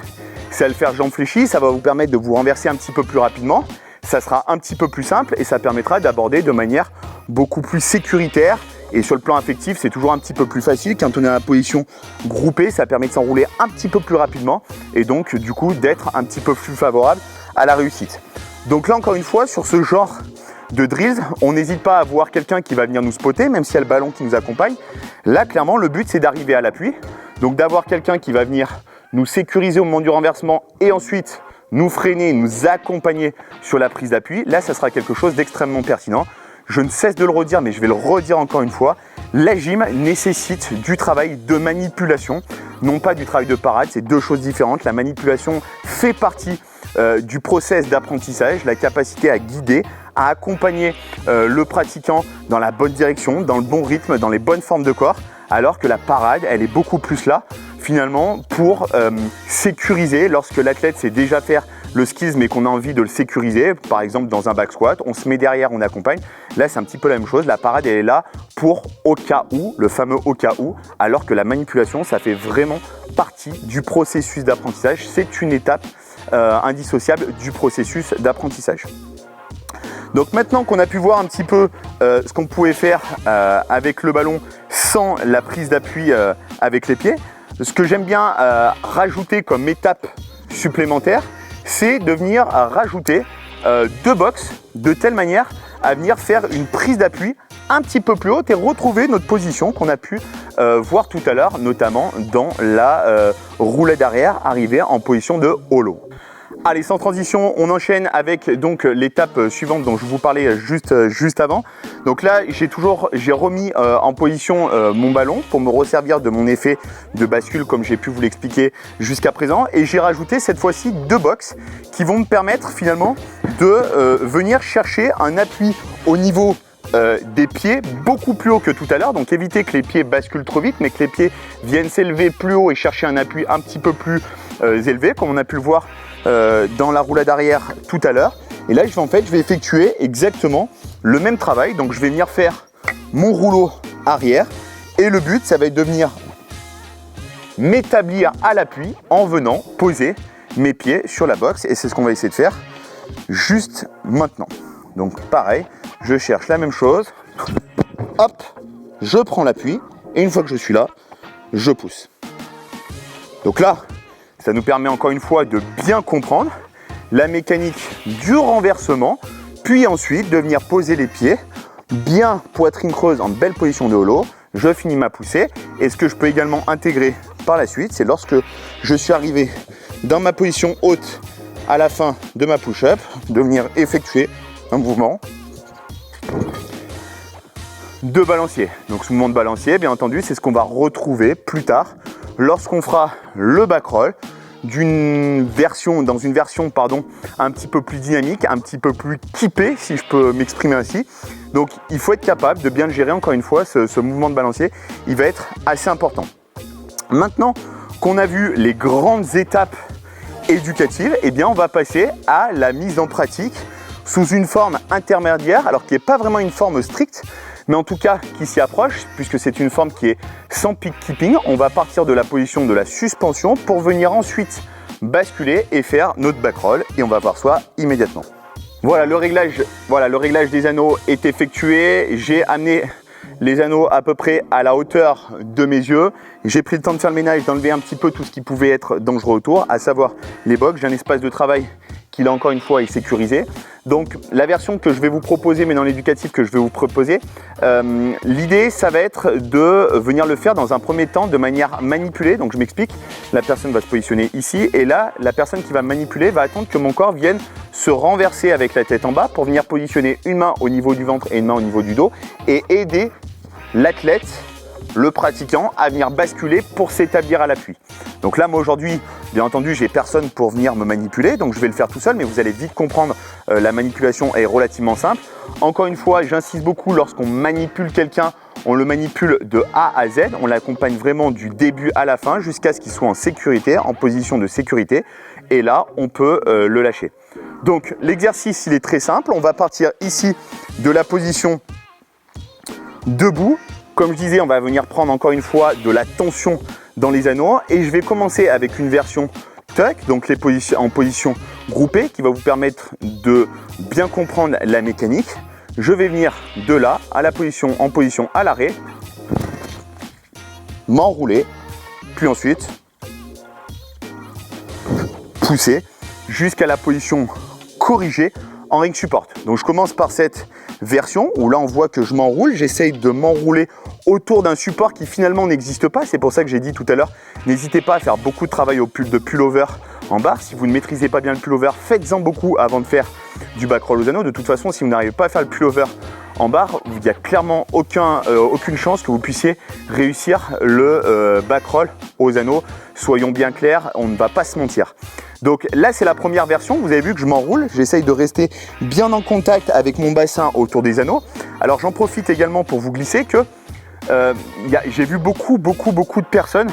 c'est à le faire jambes fléchies. Ça va vous permettre de vous renverser un petit peu plus rapidement. Ça sera un petit peu plus simple et ça permettra d'aborder de manière beaucoup plus sécuritaire. Et sur le plan affectif, c'est toujours un petit peu plus facile. Quand on est dans la position groupée, ça permet de s'enrouler un petit peu plus rapidement et donc du coup d'être un petit peu plus favorable à la réussite. Donc là, encore une fois, sur ce genre de drills, on n'hésite pas à voir quelqu'un qui va venir nous spotter, même s'il y a le ballon qui nous accompagne. Là, clairement, le but, c'est d'arriver à l'appui. Donc d'avoir quelqu'un qui va venir nous sécuriser au moment du renversement et ensuite nous freiner, nous accompagner sur la prise d'appui. Là, ça sera quelque chose d'extrêmement pertinent. Je ne cesse de le redire, mais je vais le redire encore une fois. La gym nécessite du travail de manipulation, non pas du travail de parade. C'est deux choses différentes. La manipulation fait partie du process d'apprentissage, la capacité à guider, à accompagner le pratiquant dans la bonne direction, dans le bon rythme, dans les bonnes formes de corps, alors que la parade, elle est beaucoup plus là finalement pour sécuriser lorsque l'athlète sait déjà faire le skills mais qu'on a envie de le sécuriser, par exemple dans un back squat, on se met derrière, on accompagne. Là, c'est un petit peu la même chose. La parade, elle est là pour au cas où, le fameux au cas où, alors que la manipulation, ça fait vraiment partie du processus d'apprentissage. C'est une étape indissociable du processus d'apprentissage. Donc maintenant qu'on a pu voir un petit peu ce qu'on pouvait faire avec le ballon sans la prise d'appui avec les pieds, ce que j'aime bien rajouter comme étape supplémentaire, c'est de venir rajouter deux box de telle manière à venir faire une prise d'appui un petit peu plus haute et retrouver notre position qu'on a pu voir tout à l'heure, notamment dans la roulade arrière, arriver en position de hollow. Allez, sans transition, on enchaîne avec donc l'étape suivante dont je vous parlais juste avant. Donc là, j'ai remis en position mon ballon pour me resservir de mon effet de bascule comme j'ai pu vous l'expliquer jusqu'à présent. Et j'ai rajouté cette fois-ci deux box qui vont me permettre finalement de venir chercher un appui au niveau des pieds beaucoup plus haut que tout à l'heure, donc éviter que les pieds basculent trop vite mais que les pieds viennent s'élever plus haut et chercher un appui un petit peu plus élevé comme on a pu le voir dans la roulade arrière tout à l'heure. Et là je vais effectuer exactement le même travail, donc je vais venir faire mon rouleau arrière et le but ça va être de venir m'établir à l'appui en venant poser mes pieds sur la box et c'est ce qu'on va essayer de faire juste maintenant. Donc pareil, je cherche la même chose, hop, je prends l'appui Et une fois que je suis là, je pousse. Donc là, ça nous permet encore une fois de bien comprendre la mécanique du renversement, puis ensuite de venir poser les pieds, bien poitrine creuse en belle position de holo. Je finis ma poussée. Et ce que je peux également intégrer par la suite, c'est lorsque je suis arrivé dans ma position haute à la fin de ma push-up, de venir effectuer un mouvement de balancier. Donc ce mouvement de balancier, bien entendu, c'est ce qu'on va retrouver plus tard lorsqu'on fera le back roll dans une version un petit peu plus dynamique, un petit peu plus kippée, si je peux m'exprimer ainsi. Donc il faut être capable de bien le gérer, encore une fois, ce mouvement de balancier, il va être assez important. Maintenant qu'on a vu les grandes étapes éducatives, eh bien on va passer à la mise en pratique sous une forme intermédiaire, alors qui n'est pas vraiment une forme stricte, mais en tout cas qui s'y approche, puisque c'est une forme qui est sans peak keeping. On va partir de la position de la suspension pour venir ensuite basculer et faire notre back roll, et on va voir ça immédiatement. Voilà, le réglage des anneaux est effectué. J'ai amené les anneaux à peu près à la hauteur de mes yeux. J'ai pris le temps de faire le ménage, d'enlever un petit peu tout ce qui pouvait être dangereux autour, à savoir les bocs. J'ai un espace de travail qui, là encore une fois, est sécurisé. Donc la version que je vais vous proposer, mais dans l'éducatif que je vais vous proposer, l'idée ça va être de venir le faire dans un premier temps de manière manipulée. Donc je m'explique, la personne va se positionner ici, et là la personne qui va manipuler va attendre que mon corps vienne se renverser avec la tête en bas pour venir positionner une main au niveau du ventre et une main au niveau du dos et aider l'athlète, le pratiquant, à venir basculer pour s'établir à l'appui. Donc là, moi aujourd'hui, bien entendu, j'ai personne pour venir me manipuler, donc je vais le faire tout seul, mais vous allez vite comprendre, la manipulation est relativement simple. Encore une fois, j'insiste beaucoup, lorsqu'on manipule quelqu'un, on le manipule de A à Z, on l'accompagne vraiment du début à la fin jusqu'à ce qu'il soit en sécurité, en position de sécurité, et là, on peut le lâcher. Donc l'exercice, il est très simple, on va partir ici de la position debout. Comme je disais, on va venir prendre encore une fois de la tension dans les anneaux, et je vais commencer avec une version tuck, donc en position groupée, qui va vous permettre de bien comprendre la mécanique. Je vais venir de là à en position à l'arrêt, m'enrouler, puis ensuite pousser jusqu'à la position corrigée en ring support. Donc je commence par cette version où là on voit que je m'enroule, j'essaye de m'enrouler autour d'un support qui finalement n'existe pas. C'est pour ça que j'ai dit tout à l'heure, n'hésitez pas à faire beaucoup de travail de pullover en barre. Si vous ne maîtrisez pas bien le pullover, faites-en beaucoup avant de faire du back roll aux anneaux. De toute façon, si vous n'arrivez pas à faire le pullover en barre, il n'y a clairement aucune chance que vous puissiez réussir le back roll aux anneaux. Soyons bien clairs, on ne va pas se mentir. Donc là, c'est la première version. Vous avez vu que je m'enroule. J'essaye de rester bien en contact avec mon bassin autour des anneaux. Alors, j'en profite également pour vous glisser que j'ai vu beaucoup de personnes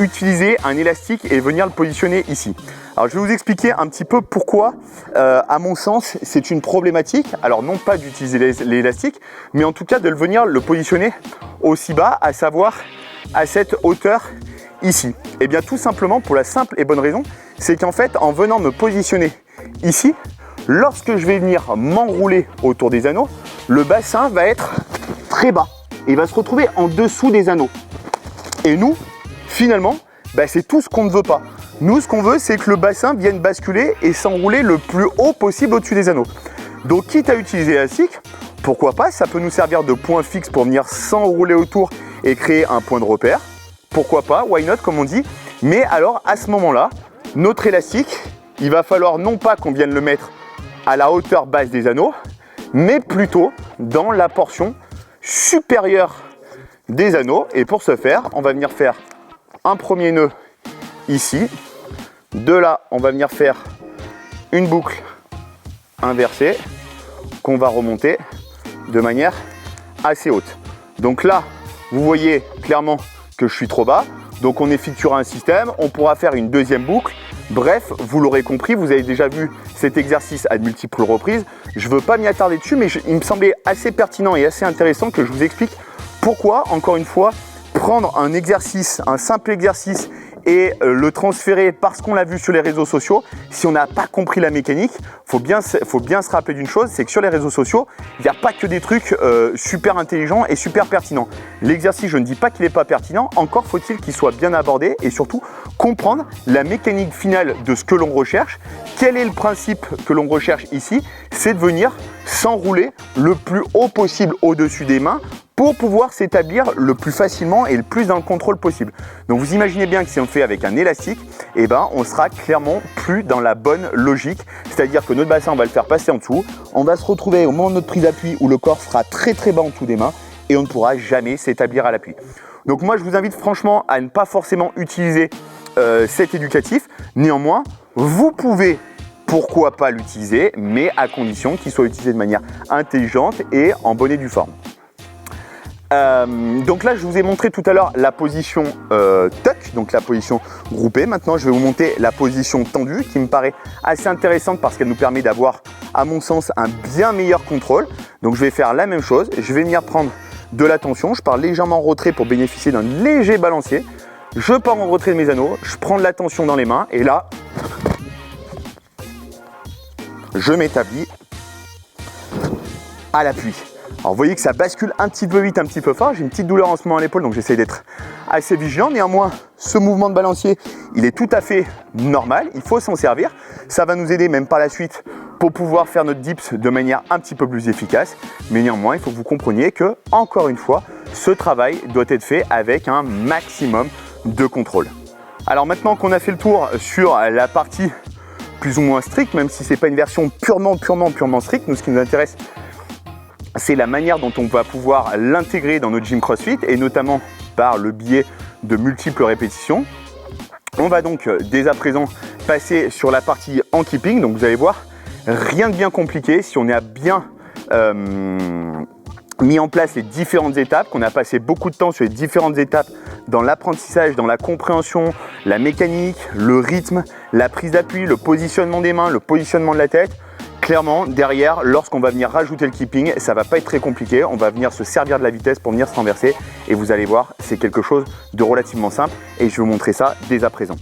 utiliser un élastique et venir le positionner ici. Alors, je vais vous expliquer un petit peu pourquoi, à mon sens, c'est une problématique. Alors, non pas d'utiliser l'élastique, mais en tout cas de venir le positionner aussi bas, à savoir à cette hauteur ici. Et bien tout simplement pour la simple et bonne raison, c'est qu'en fait, en venant me positionner ici, lorsque je vais venir m'enrouler autour des anneaux, le bassin va être très bas. Il va se retrouver en dessous des anneaux. Et nous, finalement, c'est tout ce qu'on ne veut pas. Nous, ce qu'on veut, c'est que le bassin vienne basculer et s'enrouler le plus haut possible au-dessus des anneaux. Donc, quitte à utiliser l'élastique, pourquoi pas, ça peut nous servir de point fixe pour venir s'enrouler autour et créer un point de repère. Pourquoi pas, why not, comme on dit. Mais alors, à ce moment-là, notre élastique, il va falloir non pas qu'on vienne le mettre à la hauteur basse des anneaux, mais plutôt dans la portion supérieure des anneaux. Et pour ce faire, on va venir faire un premier nœud ici. De là, on va venir faire une boucle inversée qu'on va remonter de manière assez haute. Donc là, vous voyez clairement que je suis trop bas. Donc on effectuera un système, on pourra faire une deuxième boucle. Bref, vous l'aurez compris, vous avez déjà vu cet exercice à de multiples reprises. Je ne veux pas m'y attarder dessus, mais il me semblait assez pertinent et assez intéressant que je vous explique pourquoi, encore une fois, prendre un exercice, un simple exercice et le transférer parce qu'on l'a vu sur les réseaux sociaux. Si on n'a pas compris la mécanique, faut bien se rappeler d'une chose, c'est que sur les réseaux sociaux, il n'y a pas que des trucs super intelligents et super pertinents. L'exercice, je ne dis pas qu'il n'est pas pertinent, encore faut-il qu'il soit bien abordé et surtout comprendre la mécanique finale de ce que l'on recherche. Quel est le principe que l'on recherche ici? C'est de venir s'enrouler le plus haut possible au-dessus des mains pour pouvoir s'établir le plus facilement et le plus dans le contrôle possible. Donc vous imaginez bien que si on fait avec un élastique, eh ben, on sera clairement plus dans la bonne logique. C'est-à-dire que notre bassin, on va le faire passer en dessous. On va se retrouver au moment de notre prise d'appui où le corps sera très très bas en dessous des mains et on ne pourra jamais s'établir à l'appui. Donc moi, je vous invite franchement à ne pas forcément utiliser cet éducatif. Néanmoins, vous pouvez pourquoi pas l'utiliser, mais à condition qu'il soit utilisé de manière intelligente et en bonne et due forme. Donc là, je vous ai montré tout à l'heure la position tuck, donc la position groupée. Maintenant, je vais vous montrer la position tendue qui me paraît assez intéressante parce qu'elle nous permet d'avoir, à mon sens, un bien meilleur contrôle. Donc je vais faire la même chose. Je vais venir prendre de la tension. Je pars légèrement en retrait pour bénéficier d'un léger balancier. Je pars en retrait de mes anneaux. Je prends de la tension dans les mains et là, je m'établis à l'appui. Alors vous voyez que ça bascule un petit peu vite, un petit peu fort. J'ai une petite douleur en ce moment à l'épaule, donc j'essaie d'être assez vigilant. Néanmoins, ce mouvement de balancier, il est tout à fait normal. Il faut s'en servir. Ça va nous aider même par la suite pour pouvoir faire notre dips de manière un petit peu plus efficace. Mais néanmoins, il faut que vous compreniez que, encore une fois, ce travail doit être fait avec un maximum de contrôle. Alors maintenant qu'on a fait le tour sur la partie plus ou moins stricte, même si ce n'est pas une version purement stricte, nous ce qui nous intéresse, c'est la manière dont on va pouvoir l'intégrer dans notre gym CrossFit et notamment par le biais de multiples répétitions. On va donc dès à présent passer sur la partie en keeping. Donc vous allez voir, rien de bien compliqué. Si on a bien mis en place les différentes étapes, qu'on a passé beaucoup de temps sur les différentes étapes dans l'apprentissage, dans la compréhension, la mécanique, le rythme, la prise d'appui, le positionnement des mains, le positionnement de la tête. Clairement, derrière, lorsqu'on va venir rajouter le keeping, ça ne va pas être très compliqué. On va venir se servir de la vitesse pour venir se renverser. Et vous allez voir, c'est quelque chose de relativement simple. Et je vais vous montrer ça dès à présent.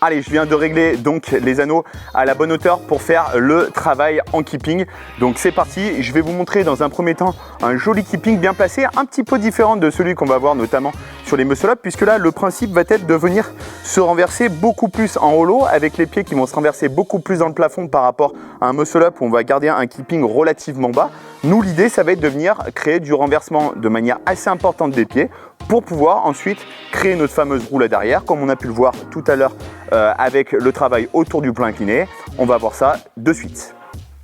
Allez, je viens de régler donc les anneaux à la bonne hauteur pour faire le travail en keeping. Donc c'est parti, je vais vous montrer dans un premier temps un joli keeping bien placé, un petit peu différent de celui qu'on va voir notamment sur les muscle-up, puisque là le principe va être de venir se renverser beaucoup plus en hollow avec les pieds qui vont se renverser beaucoup plus dans le plafond par rapport à un muscle-up où on va garder un keeping relativement bas. Nous, l'idée, ça va être de venir créer du renversement de manière assez importante des pieds pour pouvoir ensuite créer notre fameuse roulade arrière, comme on a pu le voir tout à l'heure avec le travail autour du plan incliné. On va voir ça de suite.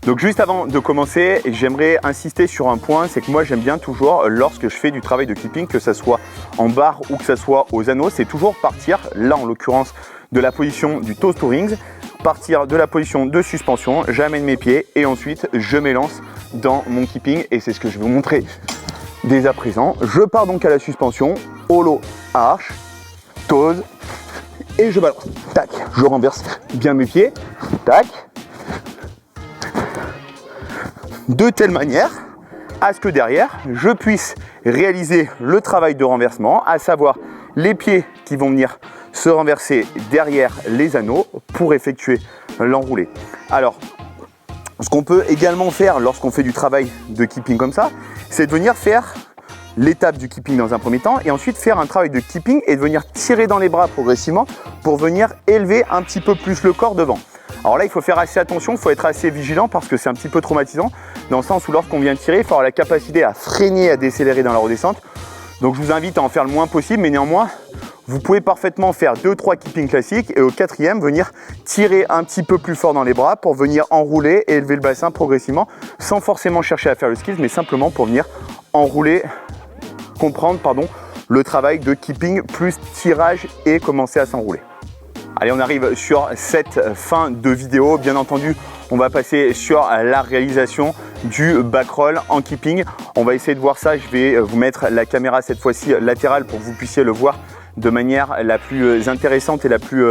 Donc juste avant de commencer, j'aimerais insister sur un point, c'est que moi j'aime bien toujours, lorsque je fais du travail de keeping, que ça soit en barre ou que ça soit aux anneaux, c'est toujours partir, là en l'occurrence, de la position du toes to rings, partir de la position de suspension, j'amène mes pieds et ensuite je m'élance dans mon keeping et c'est ce que je vais vous montrer dès à présent. Je pars donc à la suspension, hollow, arche, toes et je balance. Tac, je renverse bien mes pieds, tac, de telle manière à ce que derrière, je puisse réaliser le travail de renversement, à savoir les pieds qui vont venir se renverser derrière les anneaux pour effectuer l'enroulé. Alors, ce qu'on peut également faire lorsqu'on fait du travail de keeping comme ça, c'est de venir faire l'étape du keeping dans un premier temps et ensuite faire un travail de keeping et de venir tirer dans les bras progressivement pour venir élever un petit peu plus le corps devant. Alors là, il faut faire assez attention, il faut être assez vigilant parce que c'est un petit peu traumatisant dans le sens où lorsqu'on vient tirer, il faut avoir la capacité à freiner, à décélérer dans la redescente. Donc je vous invite à en faire le moins possible, mais néanmoins, vous pouvez parfaitement faire 2-3 keeping classiques et au quatrième, venir tirer un petit peu plus fort dans les bras pour venir enrouler et élever le bassin progressivement sans forcément chercher à faire le skills, mais simplement pour venir enrouler, comprendre le travail de keeping plus tirage et commencer à s'enrouler. Allez, on arrive sur cette fin de vidéo. Bien entendu, on va passer sur la réalisation du back roll en keeping. On va essayer de voir ça. Je vais vous mettre la caméra cette fois-ci latérale pour que vous puissiez le voir de manière la plus intéressante et la plus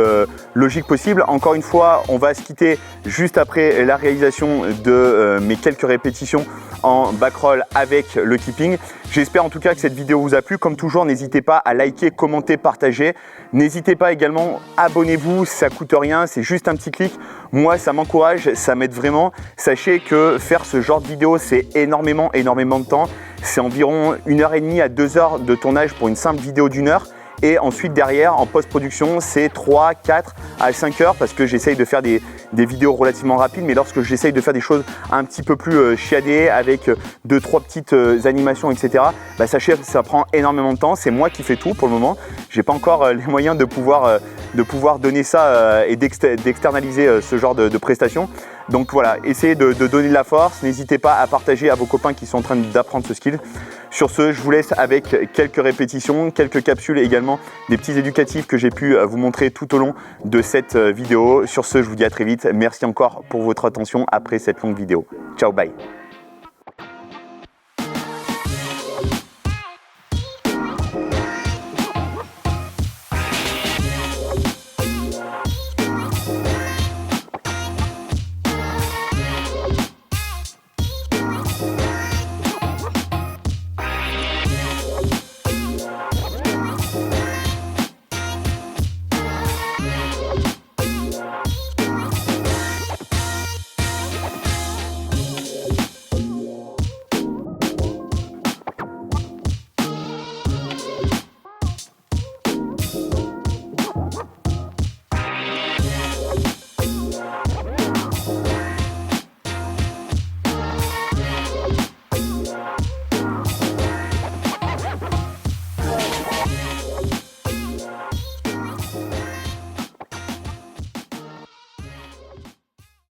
logique possible. Encore une fois, on va se quitter juste après la réalisation de mes quelques répétitions en backroll avec le keeping. J'espère en tout cas que cette vidéo vous a plu. Comme toujours, n'hésitez pas à liker, commenter, partager. N'hésitez pas également, abonnez-vous, ça coûte rien, c'est juste un petit clic. Moi, ça m'encourage, ça m'aide vraiment. Sachez que faire ce genre de vidéo, c'est énormément de temps. C'est environ 1h30 à 2 heures de tournage pour une simple vidéo d'1 heure. Et ensuite derrière, en post-production, c'est 3, 4 à 5 heures parce que j'essaye de faire des vidéos relativement rapides. Mais lorsque j'essaye de faire des choses un petit peu plus chiadées avec 2-3 petites animations, etc., bah, sachez que ça prend énormément de temps. C'est moi qui fais tout pour le moment. Je n'ai pas encore les moyens de pouvoir donner ça et d'externaliser ce genre de prestations. Donc voilà, essayez de donner de la force. N'hésitez pas à partager à vos copains qui sont en train d'apprendre ce skill. Sur ce, je vous laisse avec quelques répétitions, quelques capsules et également des petits éducatifs que j'ai pu vous montrer tout au long de cette vidéo. Sur ce, je vous dis à très vite. Merci encore pour votre attention après cette longue vidéo. Ciao, bye.